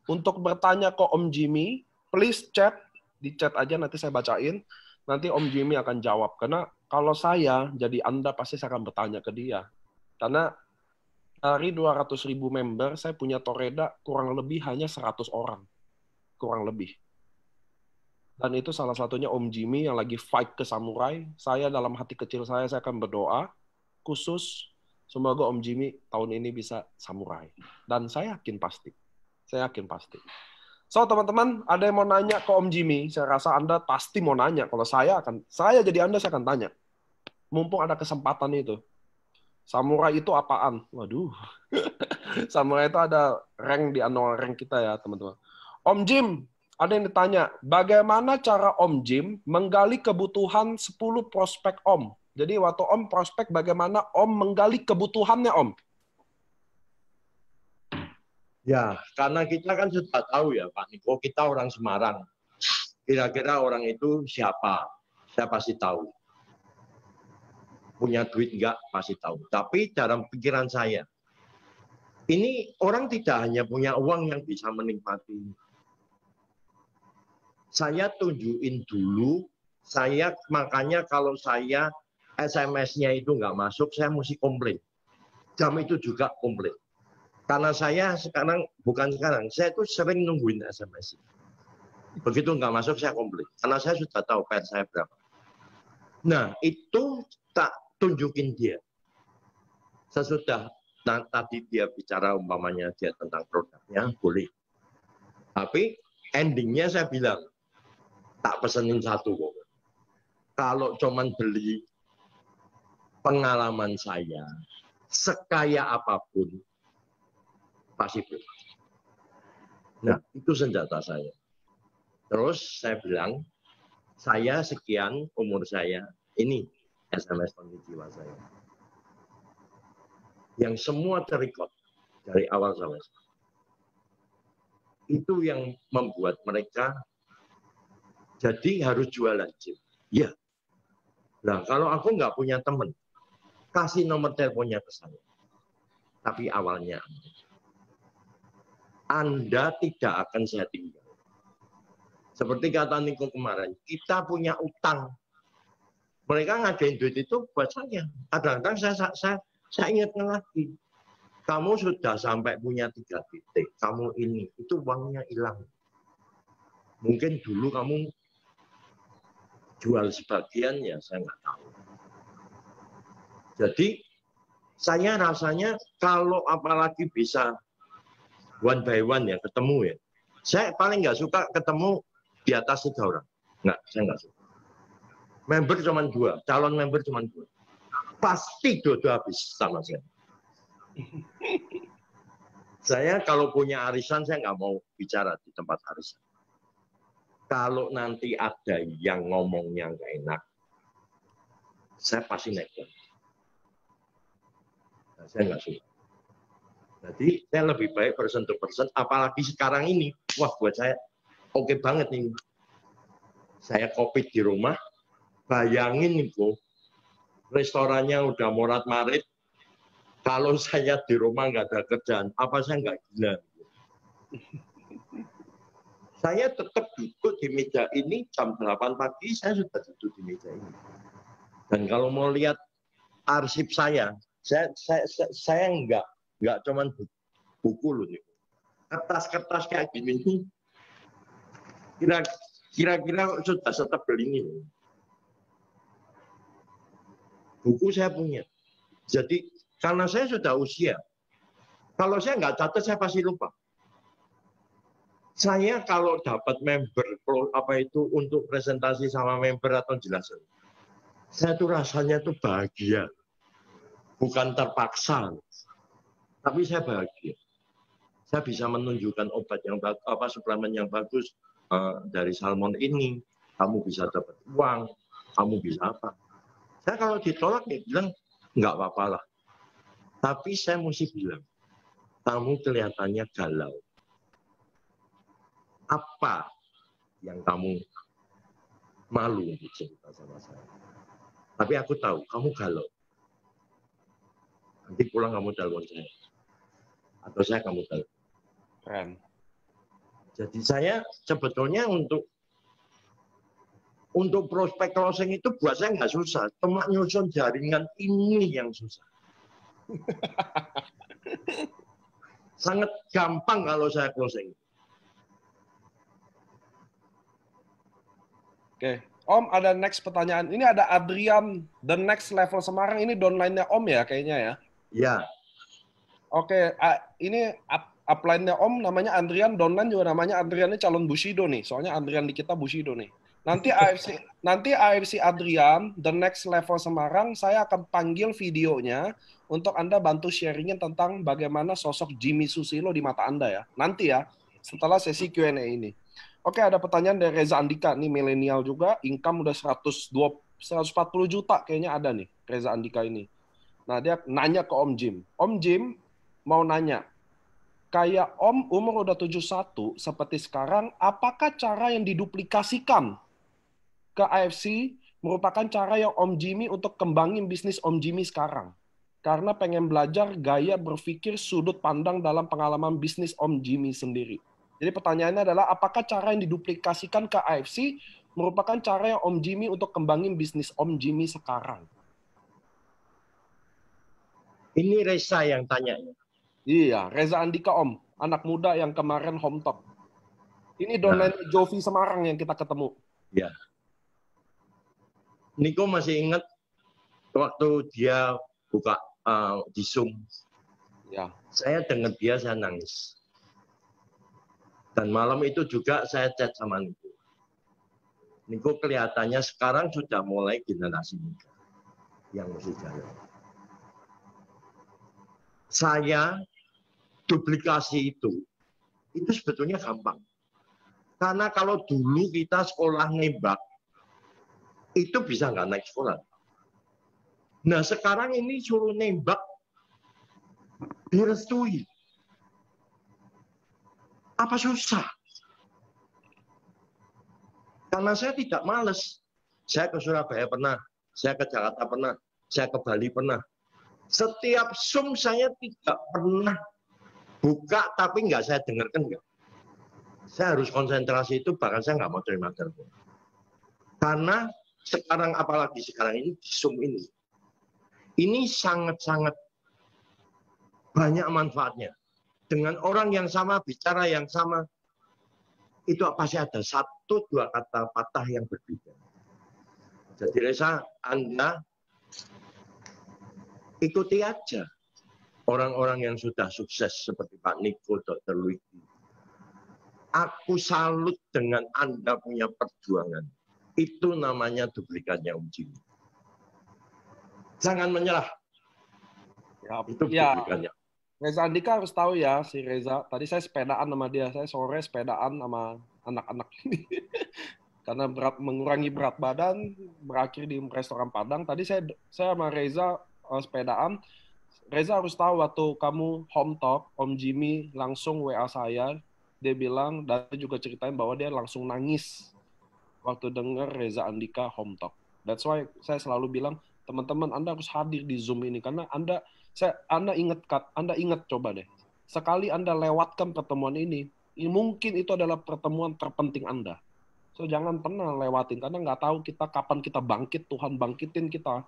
untuk bertanya ke Om Jimmy. Please chat, di chat aja nanti saya bacain. Nanti Om Jimmy akan jawab. Karena kalau saya jadi Anda pasti saya akan bertanya ke dia. Karena dari 200.000 member, saya punya Torreda kurang lebih hanya 100 orang. Kurang lebih. Dan itu salah satunya Om Jimmy yang lagi fight ke samurai. Saya dalam hati kecil saya akan berdoa khusus semoga Om Jimmy tahun ini bisa samurai. Dan saya yakin pasti. Saya yakin pasti. So teman-teman, ada yang mau nanya ke Om Jimmy? Saya rasa Anda pasti mau nanya. Kalau saya jadi Anda, saya akan tanya. Mumpung ada kesempatan itu. Samurai itu apaan? Waduh. Samurai itu ada rank di annual rank kita ya, teman-teman. Om Jim, ada yang ditanya, bagaimana cara Om Jim menggali kebutuhan 10 prospek Om? Jadi waktu Om prospek, bagaimana Om menggali kebutuhannya Om? Ya, karena kita kan sudah tahu ya Pak Niko, kita orang Semarang. Kira-kira orang itu siapa? Saya pasti tahu. Punya duit enggak? Pasti tahu. Tapi dalam pikiran saya, ini orang tidak hanya punya uang yang bisa menikmati. Saya tunjukin dulu, makanya kalau saya SMS-nya itu nggak masuk, saya mesti komplain. Jam itu juga komplain. Karena saya saya itu sering nungguin SMS. Begitu nggak masuk, saya komplain. Karena saya sudah tahu PR saya berapa. Nah, itu tak tunjukin dia. Sesudah tadi dia bicara umpamanya dia tentang produknya, boleh. Tapi endingnya saya bilang, tak pesenin satu kok. Kalau cuman beli pengalaman saya, sekaya apapun, pasti beli. Nah, itu senjata saya. Terus saya bilang, saya sekian umur saya, ini SMS konnichiwa saya. Yang semua terrecord dari awal sampai sekarang. Itu yang membuat mereka jadi harus jualan chip. Ya. Nah, kalau aku nggak punya teman, kasih nomor teleponnya ke saya. Tapi awalnya, Anda tidak akan saya tinggal. Seperti kata Niko kemarin, kita punya utang. Mereka ngadain duit itu buat saya. Kadang-kadang saya ingatkan lagi. Kamu sudah sampai punya 3 titik. Kamu ini, itu uangnya hilang. Mungkin dulu kamu jual sebagian, ya saya nggak tahu. Jadi, saya rasanya kalau apalagi bisa one by one ya, ketemu ya. Saya paling nggak suka ketemu di atas 3 orang. Nggak, saya nggak suka. Member cuma 2, calon member cuma 2. Pasti dua-dua habis sama saya. Saya kalau punya arisan, saya nggak mau bicara di tempat arisan. Kalau nanti ada yang ngomongnya nggak enak, saya pasti nekat. Nah, saya nggak suka. Jadi saya lebih baik person to person, apalagi sekarang ini, wah buat saya oke banget nih. Saya COVID di rumah, bayangin itu, restorannya udah morat-marit, kalau saya di rumah nggak ada kerjaan, apa saya nggak gila? Saya tetap duduk di meja ini, jam 8 pagi, saya sudah duduk di meja ini. Dan kalau mau lihat arsip saya nggak cuman buku loh nih. Kertas-kertas kayak gini nih, kira-kira sudah setebel ini. Buku saya punya. Jadi karena saya sudah usia, kalau saya nggak catat saya pasti lupa. Saya kalau dapat member apa itu untuk presentasi sama member atau jelasan, saya tuh rasanya tuh bahagia, bukan terpaksa, tapi saya bahagia. Saya bisa menunjukkan obat yang bagus, apa suplemen yang bagus dari salmon ini, kamu bisa dapat uang, kamu bisa apa. Saya kalau ditolak ya bilang nggak apa-apa lah. Tapi saya mesti bilang, kamu kelihatannya galau. Apa yang kamu malu untuk cerita sama saya? Tapi aku tahu, kamu galau. Nanti pulang kamu telepon saya. Atau saya kamu telepon. Keren. Jadi saya sebetulnya untuk prospek closing itu buat saya nggak susah. Cuma nyusun jaringan ini yang susah. Sangat gampang kalau saya closing. Oke, Om ada next pertanyaan. Ini ada Adrian, the next level Semarang. Ini downline-nya Om ya kayaknya ya? Ya. Oke, ini upline-nya Om namanya Adrian, downline juga namanya Adrian, ini calon Bushido nih. Soalnya Adrian di kita Bushido nih. Nanti AFC Adrian, the next level Semarang, saya akan panggil videonya untuk Anda bantu sharingin tentang bagaimana sosok Jimmy Susilo di mata Anda ya. Nanti ya, setelah sesi Q&A ini. Oke, ada pertanyaan dari Reza Andika, nih milenial juga, income udah 140 juta kayaknya ada nih, Reza Andika ini. Nah, dia nanya ke Om Jim. Om Jim mau nanya, kayak Om umur udah 71 seperti sekarang, apakah cara yang diduplikasikan ke AFC merupakan cara yang Om Jimmy untuk kembangin bisnis Om Jimmy sekarang? Karena pengen belajar gaya berpikir sudut pandang dalam pengalaman bisnis Om Jimmy sendiri. Jadi pertanyaannya adalah apakah cara yang diduplikasikan ke AFC merupakan cara yang Om Jimmy untuk kembangin bisnis Om Jimmy sekarang? Ini Reza yang tanya. Iya, Reza Andika Om, anak muda yang kemarin home talk. Ini downline Jovi Semarang yang kita ketemu. Ya. Niko masih ingat waktu dia buka di Zoom. Ya. Saya dengar dia, saya nangis. Dan malam itu juga saya chat sama Niko. Niko kelihatannya sekarang sudah mulai generasi muda yang mesti jalan. Saya duplikasi itu sebetulnya gampang. Karena kalau dulu kita sekolah nembak, itu bisa nggak naik sekolah. Nah sekarang ini suruh nembak, direstui. Apa susah? Karena saya tidak males. Saya ke Surabaya pernah, saya ke Jakarta pernah, saya ke Bali pernah. Setiap Zoom saya tidak pernah buka, tapi nggak saya dengarkan. Nggak. Saya harus konsentrasi itu, bahkan saya nggak mau terima telepon. Karena sekarang, apalagi sekarang ini, Zoom ini sangat-sangat banyak manfaatnya. Dengan orang yang sama, bicara yang sama, itu pasti ada 1-2 kata patah yang berbeda. Jadi Reza, Anda ikuti aja orang-orang yang sudah sukses seperti Pak Niko, Dr. Luigi. Aku salut dengan Anda punya perjuangan. Itu namanya duplikatnya Om Jimmy. Jangan menyerah. Ya, itu duplikatnya. Reza Andika harus tahu ya, si Reza. Tadi saya sepedaan sama dia. Saya sore sepedaan sama anak-anak ini. Karena mengurangi berat badan, berakhir di restoran Padang. Tadi saya sama Reza sepedaan. Reza harus tahu waktu kamu home talk, Om Jimmy langsung WA saya. Dia bilang, dan dia juga ceritain bahwa dia langsung nangis waktu dengar Reza Andika home talk. That's why saya selalu bilang, teman-teman Anda harus hadir di Zoom ini. Karena Anda ingat coba deh. Sekali Anda lewatkan pertemuan ini mungkin itu adalah pertemuan terpenting Anda. So jangan pernah lewatin, karena nggak tahu kita kapan kita bangkit, Tuhan bangkitin kita.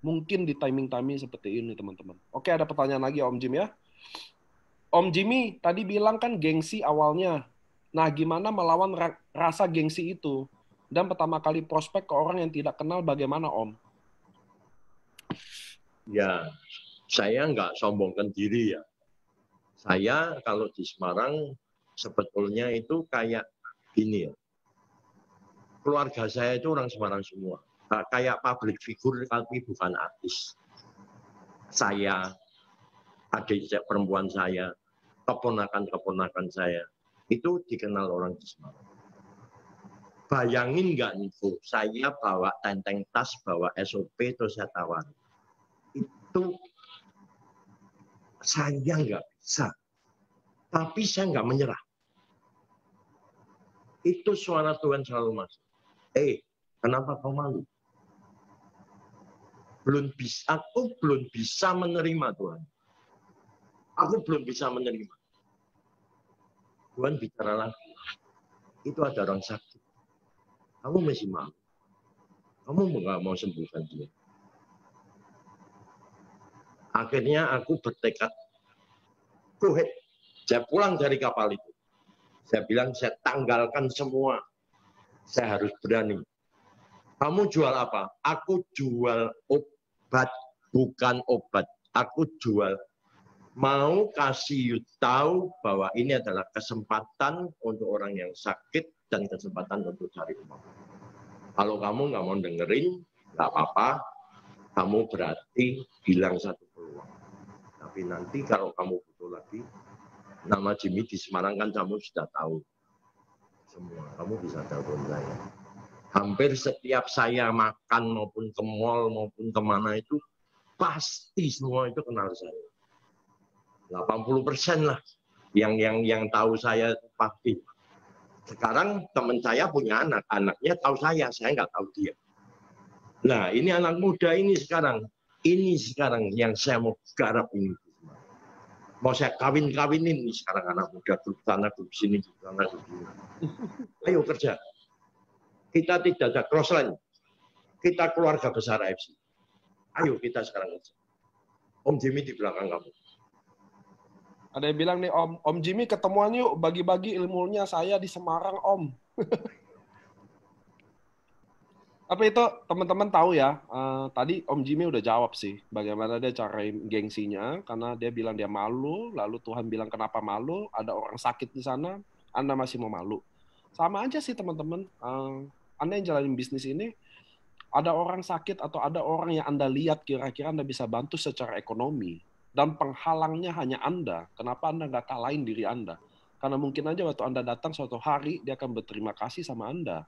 Mungkin di timing-timing seperti ini, teman-teman. Oke, ada pertanyaan lagi Om Jimmy ya. Om Jimmy tadi bilang kan gengsi awalnya. Nah, gimana melawan rasa gengsi itu? Dan pertama kali prospek ke orang yang tidak kenal bagaimana Om? Ya, saya nggak sombongkan diri ya. Saya kalau di Semarang sebetulnya itu kayak gini ya. Keluarga saya itu orang Semarang semua. Kayak public figure tapi bukan artis. Saya, adik perempuan saya, keponakan-keponakan saya, itu dikenal orang di Semarang. Bayangin nggak Niko, saya bawa tenteng tas, bawa SOP, terus saya tawar. Itu saya nggak bisa. Tapi saya nggak menyerah. Itu suara Tuhan selalu masuk. Kenapa kau malu? Aku belum bisa menerima Tuhan. Aku belum bisa menerima. Tuhan bicara lagi. Itu ada orang sakit. Kamu masih malu. Kamu nggak mau sembuhkan dia. Akhirnya aku bertekad. Go ahead. Saya pulang dari kapal itu. Saya bilang, saya tanggalkan semua. Saya harus berani. Kamu jual apa? Aku jual obat, bukan obat. Aku jual. Mau kasih tahu bahwa ini adalah kesempatan untuk orang yang sakit dan kesempatan untuk cari uang. Kalau kamu nggak mau dengerin, nggak apa-apa. Kamu berarti hilang satu peluang. Tapi nanti kalau kamu butuh lagi, nama Jimmy di Semarang kan kamu sudah tahu semua. Kamu bisa telepon saya. Hampir setiap saya makan maupun ke mall maupun kemana itu pasti semua itu kenal saya. 80% lah yang tahu saya pasti. Sekarang teman saya punya anak, anaknya tahu saya nggak tahu dia. Nah ini anak muda ini sekarang yang saya mau garap ini. Mau saya kawin-kawinin nih sekarang anak muda, grup sana, grup sini, grup sana, grup sini. Ayo kerja. Kita tidak ada crossline. Kita keluarga besar AFC. Ayo kita sekarang kerja. Om Jimmy di belakang kamu. Ada yang bilang nih, Om Jimmy ketemuan yuk, bagi-bagi ilmunya saya di Semarang, Om. Tapi itu teman-teman tahu ya, tadi Om Jimmy udah jawab sih, bagaimana dia carain gengsinya, karena dia bilang dia malu, lalu Tuhan bilang kenapa malu, ada orang sakit di sana, Anda masih mau malu. Sama aja sih teman-teman. Anda yang jalanin bisnis ini, ada orang sakit atau ada orang yang Anda lihat kira-kira Anda bisa bantu secara ekonomi. Dan penghalangnya hanya Anda. Kenapa Anda nggak kalahin diri Anda? Karena mungkin aja waktu Anda datang suatu hari, dia akan berterima kasih sama Anda.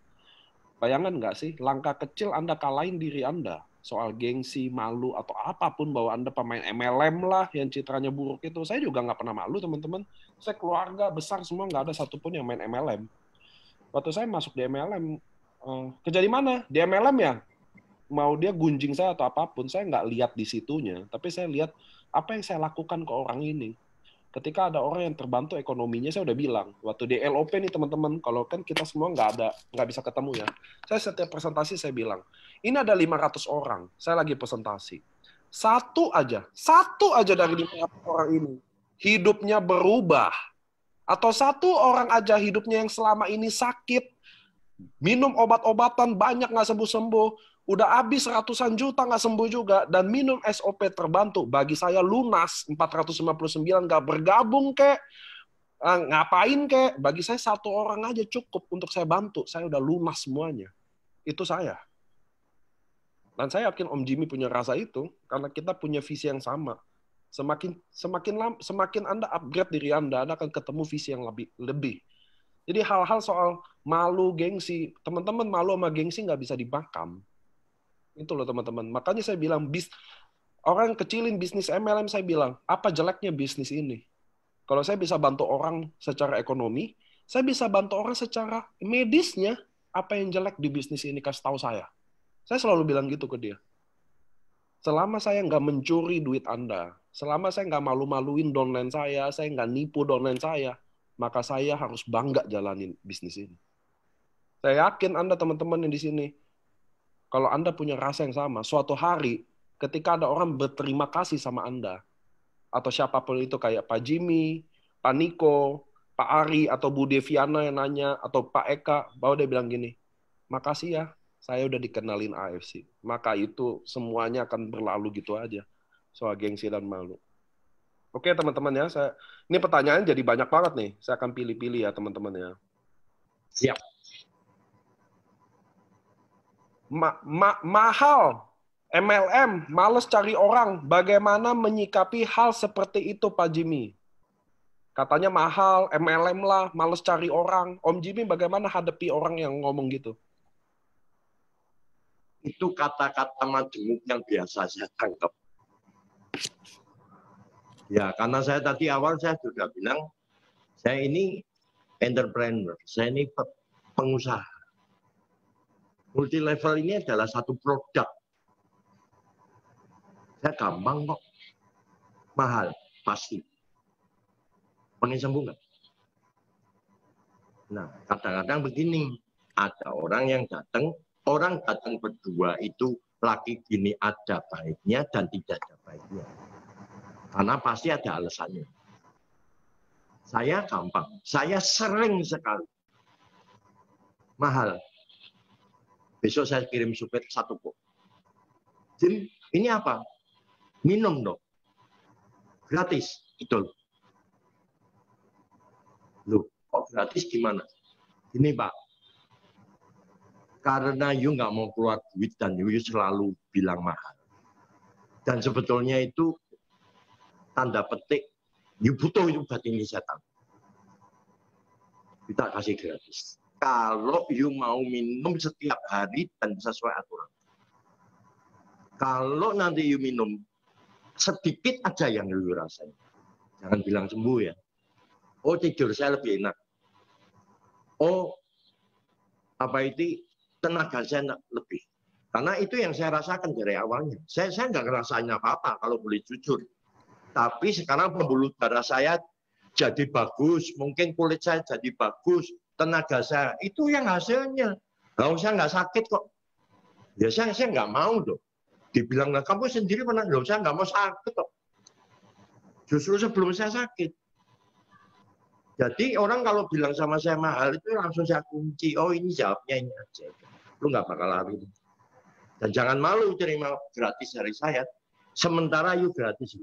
Bayangan nggak sih, langkah kecil Anda kalahin diri Anda. Soal gengsi, malu, atau apapun bahwa Anda pemain MLM lah yang citranya buruk itu. Saya juga nggak pernah malu, teman-teman. Saya keluarga besar semua nggak ada satupun yang main MLM. Waktu saya masuk di MLM, kerja di mana? Di MLM ya? Mau dia gunjing saya atau apapun, saya nggak lihat di situnya. Tapi saya lihat apa yang saya lakukan ke orang ini. Ketika ada orang yang terbantu ekonominya, saya udah bilang. Waktu di LOP nih teman-teman, kalau kan kita semua nggak bisa ketemu ya. Saya setiap presentasi saya bilang, ini ada 500 orang, saya lagi presentasi. Satu aja dari 500 orang ini, hidupnya berubah. Atau satu orang aja hidupnya yang selama ini sakit, minum obat-obatan banyak nggak sembuh-sembuh, udah habis ratusan juta nggak sembuh juga, dan minum SOP terbantu. Bagi saya lunas 459 nggak bergabung kek, ngapain kek, bagi saya satu orang aja cukup untuk saya bantu. Saya udah lunas semuanya. Itu saya. Dan saya yakin Om Jimmy punya rasa itu karena kita punya visi yang sama. Semakin Anda upgrade diri Anda akan ketemu visi yang lebih. Jadi hal-hal soal malu, gengsi, teman-teman malu sama gengsi nggak bisa dibakam. Itu loh teman-teman. Makanya saya bilang, orang kecilin bisnis MLM, saya bilang, apa jeleknya bisnis ini? Kalau saya bisa bantu orang secara ekonomi, saya bisa bantu orang secara medisnya. Apa yang jelek di bisnis ini, kasih tahu saya. Saya selalu bilang gitu ke dia. Selama saya nggak mencuri duit Anda, selama saya nggak malu-maluin downline saya nggak nipu downline saya, maka saya harus bangga jalanin bisnis ini. Saya yakin Anda teman-teman yang di sini, kalau Anda punya rasa yang sama, suatu hari ketika ada orang berterima kasih sama Anda, atau siapapun itu kayak Pak Jimmy, Pak Niko, Pak Ari, atau Bu Deviana yang nanya, atau Pak Eka, bahwa dia bilang gini, makasih ya, saya udah dikenalin AFC. Maka itu semuanya akan berlalu gitu aja, soal gengsi dan malu. Oke teman-teman ya, ini pertanyaan jadi banyak banget nih, saya akan pilih-pilih ya teman-teman ya. Siap. Mahal, MLM, males cari orang. Bagaimana menyikapi hal seperti itu, Pak Jimmy? Katanya mahal, MLM lah, males cari orang. Om Jimmy bagaimana hadapi orang yang ngomong gitu? Itu kata-kata majemuk yang biasa saya tangkap. Ya, karena saya tadi awal saya sudah bilang, saya ini entrepreneur, saya ini pengusaha. Multi level ini adalah satu produk. Saya gampang kok. Mahal, pasti. Pengen sembuh nggak? Nah, kadang-kadang begini. Ada orang yang datang, orang datang berdua itu laki gini ada baiknya dan tidak ada baiknya. Karena pasti ada alasannya. Saya gampang. Saya sering sekali. Mahal. Besok saya kirim supir satu kok. Jim, ini apa? Minum dong. Gratis. Betul. Loh, kok gratis gimana? Ini Pak. Karena you nggak mau keluar duit dan you selalu bilang mahal. Dan sebetulnya itu tanda petik, you butuh itu obat ini setan. Kita kasih gratis. Kalau you mau minum setiap hari dan sesuai aturan. Kalau nanti you minum sedikit aja yang you rasain. Jangan bilang sembuh ya. Oh tidur saya lebih enak. Oh apa itu tenaga saya lebih. Karena itu yang saya rasakan dari awalnya. Saya nggak ngerasain apa-apa kalau boleh jujur. Tapi sekarang pembuluh darah saya jadi bagus. Mungkin kulit saya jadi bagus. Tenaga saya, itu yang hasilnya. Kalau saya nggak sakit kok. Ya saya nggak mau dong. Dibilang, nah, kamu sendiri pernah, loh saya nggak mau sakit kok. Justru sebelum saya sakit. Jadi orang kalau bilang sama saya mahal, itu langsung saya kunci. Oh ini jawabnya ini aja. Lu nggak bakal lari. Dan jangan malu terima gratis dari saya. Sementara you gratis.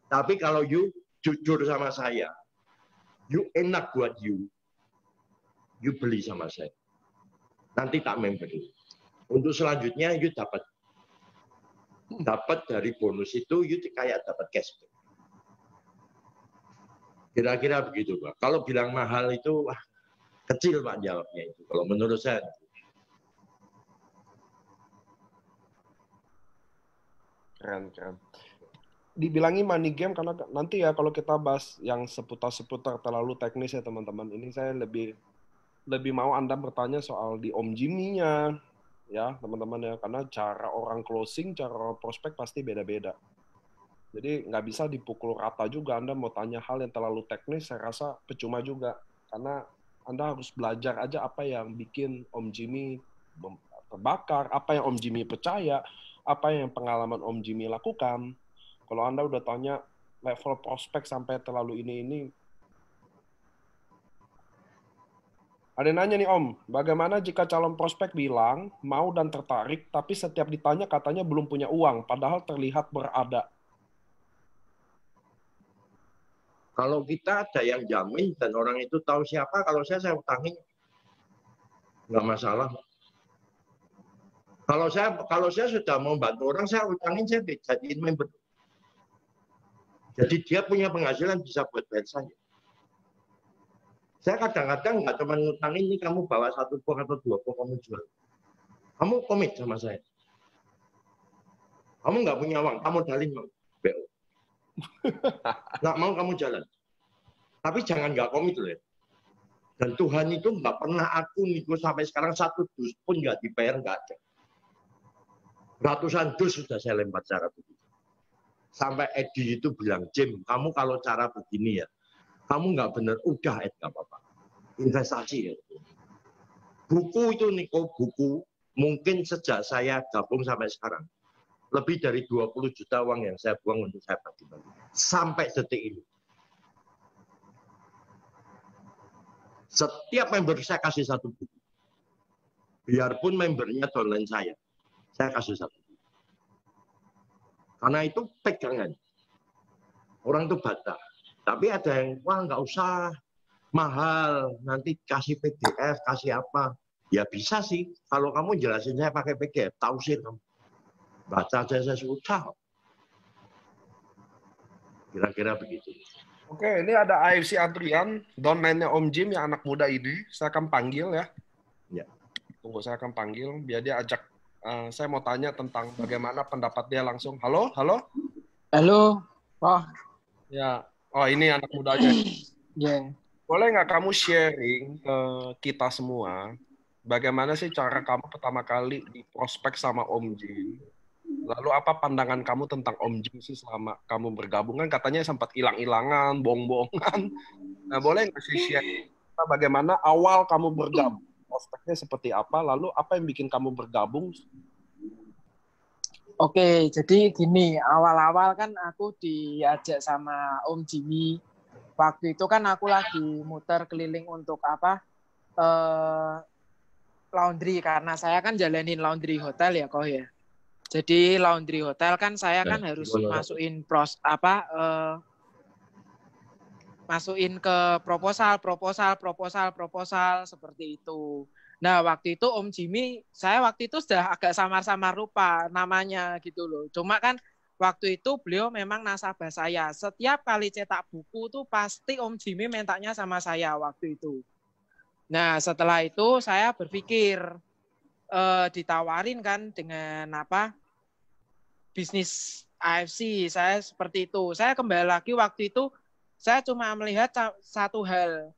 Tapi kalau you jujur sama saya, you enak buat you. you beli sama saya. Nanti tak memberi. Untuk selanjutnya you dapat dari bonus itu you kayak dapat cashback. Kira-kira begitu Pak. Kalau bilang mahal itu wah, kecil Pak jawabnya itu. Kalau menurut saya. Keren. Dibilangi money game karena nanti ya kalau kita bahas yang seputar terlalu teknis ya teman-teman. Ini saya lebih mau Anda bertanya soal di Om Jimmy-nya ya teman-teman ya, karena cara orang closing, cara orang prospek pasti beda-beda. Jadi nggak bisa dipukul rata juga. Anda mau tanya hal yang terlalu teknis, saya rasa percuma juga. Karena Anda harus belajar aja apa yang bikin Om Jimmy terbakar, apa yang Om Jimmy percaya, apa yang pengalaman Om Jimmy lakukan. Kalau Anda udah tanya level prospek sampai terlalu ini. Ada yang nanya nih Om, bagaimana jika calon prospek bilang mau dan tertarik, tapi setiap ditanya katanya belum punya uang, padahal terlihat berada. Kalau kita ada yang jamin dan orang itu tahu siapa, kalau saya utangin, nggak masalah. Kalau saya sudah mau bantu orang, saya utangin, saya jadiin member. Jadi dia punya penghasilan bisa buat bayar saya. Saya kadang-kadang nggak cuma ngutangin, ini kamu bawa 1 box atau 2 box kamu jual. Kamu komit sama saya. Kamu nggak punya uang, kamu dalin mau BO. Nggak mau kamu jalan. Tapi jangan nggak komit loh ya. Dan Tuhan itu nggak pernah aku nego sampai sekarang 1 dus pun nggak dibayar, nggak ada. Ratusan dus sudah saya lempar cara begitu. Sampai Edi itu bilang, Jim, kamu kalau cara begini ya, kamu nggak bener, udah Ed, nggak apa-apa. Investasi ya. Buku itu Niko, buku mungkin sejak saya gabung sampai sekarang, lebih dari 20 juta uang yang saya buang untuk saya bagi-bagi. Sampai detik ini. Setiap member saya kasih 1 buku. Biarpun membernya downline saya kasih 1 buku. Karena itu pegangan. Orang itu bata. Tapi ada yang, wah nggak usah, mahal, nanti kasih PDF, kasih apa. Ya bisa sih, kalau kamu jelasin saya pakai PDF, tahu sih kamu. Baca aja saya susah. Kira-kira begitu. Oke, ini ada AFC Adrian, downline-nya Om Jim yang anak muda ini. Saya akan panggil ya. Ya. Tunggu, saya akan panggil, biar dia ajak. Saya mau tanya tentang bagaimana pendapat dia langsung. Halo? Halo, Pak. Ya, oh ini anak mudanya. Ya. Boleh nggak kamu sharing ke kita semua, bagaimana sih cara kamu pertama kali di prospek sama Om Jim? Lalu apa pandangan kamu tentang Om Jim sih selama kamu bergabung? Kan katanya sempat hilang-hilangan, bohong-bohongan. Nah, boleh nggak sih share bagaimana awal kamu bergabung? Prospeknya seperti apa? Lalu apa yang bikin kamu bergabung? Oke, jadi gini, awal-awal kan aku diajak sama Om Jimmy. Waktu itu kan aku lagi muter keliling untuk laundry, karena saya kan jalanin laundry hotel ya, kok ya. Jadi laundry hotel kan saya kan harus masukin masukin ke proposal seperti itu. Nah, waktu itu Om Jimmy, saya waktu itu sudah agak samar-samar lupa namanya gitu loh. Cuma kan waktu itu beliau memang nasabah saya. Setiap kali cetak buku tuh pasti Om Jimmy mintanya sama saya waktu itu. Nah, setelah itu saya berpikir ditawarin kan dengan bisnis AFC, saya seperti itu. Saya kembali lagi waktu itu, saya cuma melihat satu hal.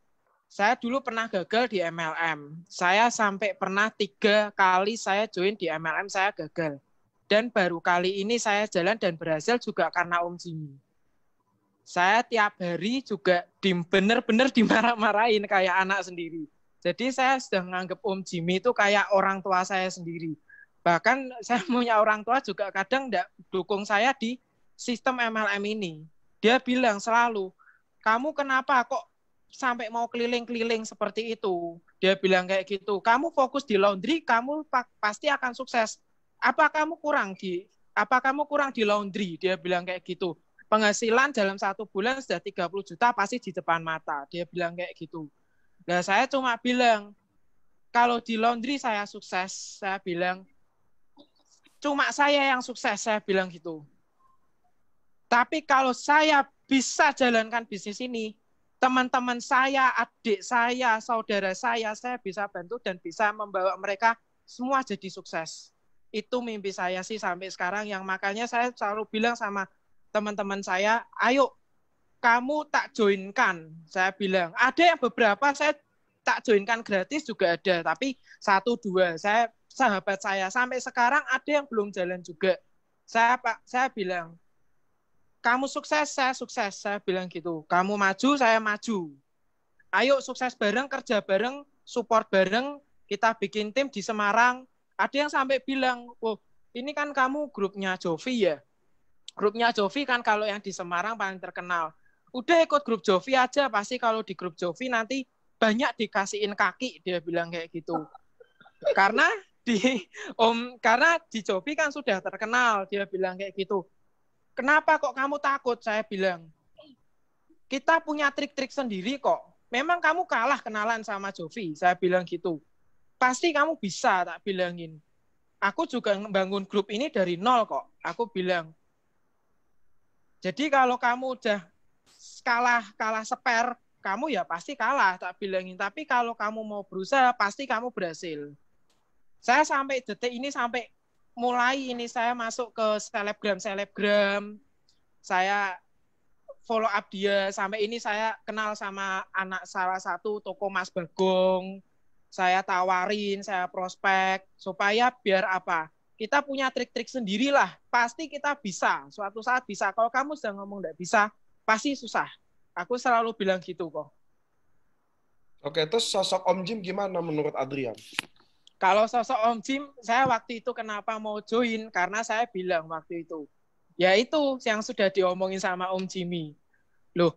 Saya dulu pernah gagal di MLM. Saya sampai pernah 3 kali saya join di MLM, saya gagal. Dan baru kali ini saya jalan dan berhasil juga karena Om Jimmy. Saya tiap hari juga benar-benar dimarah-marahin kayak anak sendiri. Jadi saya sudah menganggap Om Jimmy itu kayak orang tua saya sendiri. Bahkan saya punya orang tua juga kadang tidak dukung saya di sistem MLM ini. Dia bilang selalu, kamu kenapa kok sampai mau keliling-keliling seperti itu? Dia bilang kayak gitu, kamu fokus di laundry, kamu pasti akan sukses. Apa kamu kurang di laundry? Dia bilang kayak gitu. Penghasilan dalam 1 bulan sudah 30 juta pasti di depan mata. Dia bilang kayak gitu. Nah, saya cuma bilang, kalau di laundry saya sukses, saya bilang cuma saya yang sukses, saya bilang gitu. Tapi kalau saya bisa jalankan bisnis ini, teman-teman saya, adik saya, saudara saya bisa bantu dan bisa membawa mereka semua jadi sukses. Itu mimpi saya sih sampai sekarang, yang makanya saya selalu bilang sama teman-teman saya, ayo kamu tak joinkan. Saya bilang, ada yang beberapa saya tak joinkan gratis juga ada, tapi 1-2 saya sahabat saya sampai sekarang ada yang belum jalan juga. Saya bilang, kamu sukses, saya bilang gitu. Kamu maju, saya maju. Ayo sukses bareng, kerja bareng, support bareng, kita bikin tim di Semarang. Ada yang sampai bilang, oh ini kan kamu grupnya Jovi ya. Grupnya Jovi kan kalau yang di Semarang paling terkenal. Udah ikut grup Jovi aja, pasti kalau di grup Jovi nanti banyak dikasihin kaki, dia bilang kayak gitu. Karena di Jovi kan sudah terkenal, dia bilang kayak gitu. Kenapa kok kamu takut? Saya bilang, kita punya trik-trik sendiri kok. Memang kamu kalah kenalan sama Jovi, saya bilang gitu. Pasti kamu bisa, tak bilangin. Aku juga membangun grup ini dari nol kok. Aku bilang. Jadi kalau kamu udah kalah spare, kamu ya pasti kalah, tak bilangin. Tapi kalau kamu mau berusaha, pasti kamu berhasil. Saya sampai detik ini, sampai mulai ini saya masuk ke selebgram, saya follow up dia, sampai ini saya kenal sama anak salah satu toko Mas Bagong, saya tawarin, saya prospek, supaya biar apa, kita punya trik-trik sendirilah, pasti kita bisa, suatu saat bisa. Kalau kamu sudah ngomong nggak bisa, pasti susah. Aku selalu bilang gitu kok. Oke, terus sosok Om Jim gimana menurut Adrian? Kalau sosok Om Jim, saya waktu itu kenapa mau join, karena saya bilang waktu itu, ya itu yang sudah diomongin sama Om Jimmy. Loh,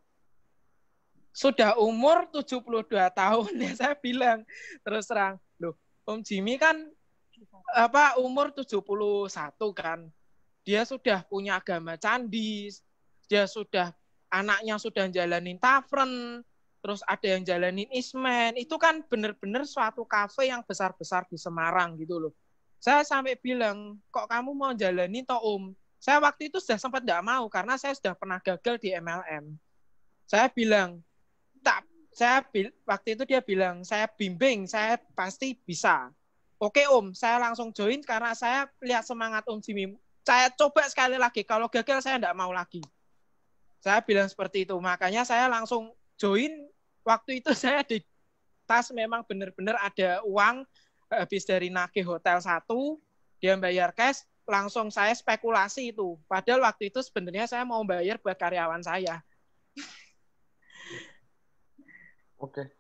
sudah umur 72 tahun ya, saya bilang terus terang. Loh, Om Jimmy kan umur 71 kan. Dia sudah punya agama candi, dia sudah anaknya sudah jalanin tavern, terus ada yang jalanin ismen. Itu kan benar-benar suatu kafe yang besar-besar di Semarang gitu loh. Saya sampai bilang, kok kamu mau jalanin toh Om? Saya waktu itu sudah sempat nggak mau karena saya sudah pernah gagal di MLM. Saya bilang, waktu itu dia bilang, saya bimbing, saya pasti bisa. Oke Om, saya langsung join karena saya lihat semangat Om Jimmy. Saya coba sekali lagi, kalau gagal saya nggak mau lagi. Saya bilang seperti itu, makanya saya langsung join. Waktu itu saya di tas memang benar-benar ada uang, habis dari nagih hotel 1, dia bayar cash, langsung saya spekulasi itu. Padahal waktu itu sebenarnya saya mau bayar buat karyawan saya. Oke.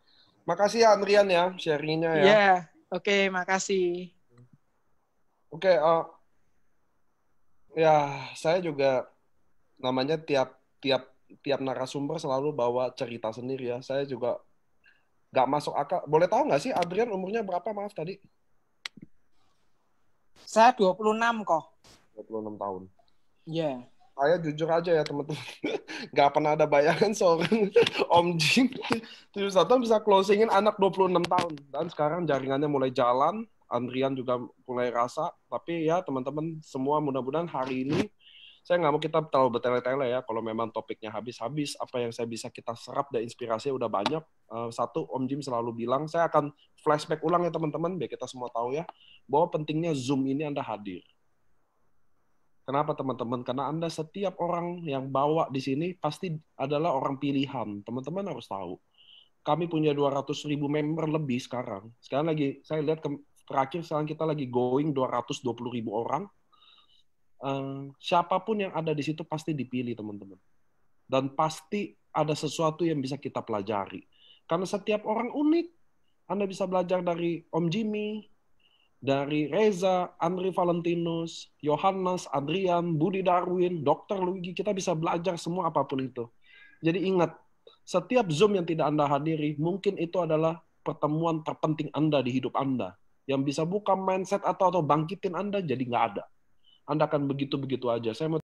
Makasih ya Adrian ya, sharingnya ya. Iya, oke, makasih. Oke, ya saya juga namanya tiap narasumber selalu bawa cerita sendiri ya. Saya juga nggak masuk akal. Boleh tahu nggak sih Adrian umurnya berapa, maaf tadi? Saya 26 kok. 26 tahun. Iya. Yeah. Saya jujur aja ya teman-teman, nggak pernah ada bayangan seorang Om Jim 71 tahun bisa closingin anak 26 tahun. Dan sekarang jaringannya mulai jalan, Adrian juga mulai rasa. Tapi ya teman-teman semua, mudah-mudahan hari ini, saya nggak mau kita terlalu bertele-tele ya, kalau memang topiknya habis-habis, apa yang saya bisa kita serap dan inspirasinya udah banyak. Satu, Om Jim selalu bilang, saya akan flashback ulang ya teman-teman, biar kita semua tahu ya, bahwa pentingnya Zoom ini Anda hadir. Kenapa teman-teman? Karena Anda setiap orang yang bawa di sini pasti adalah orang pilihan. Teman-teman harus tahu. Kami punya 200.000 member lebih sekarang. Sekarang lagi, saya lihat terakhir sekarang kita lagi going 220.000 orang. Siapapun yang ada di situ pasti dipilih teman-teman. Dan pasti ada sesuatu yang bisa kita pelajari. Karena setiap orang unik. Anda bisa belajar dari Om Jimmy, dari Reza, Andri Valentinus, Yohanes, Adrian, Budi Darwin, Dr. Luigi, kita bisa belajar semua apapun itu. Jadi ingat, setiap Zoom yang tidak Anda hadiri, mungkin itu adalah pertemuan terpenting Anda di hidup Anda. Yang bisa buka mindset atau bangkitin Anda, jadi nggak ada. Anda akan begitu-begitu aja. Saya mau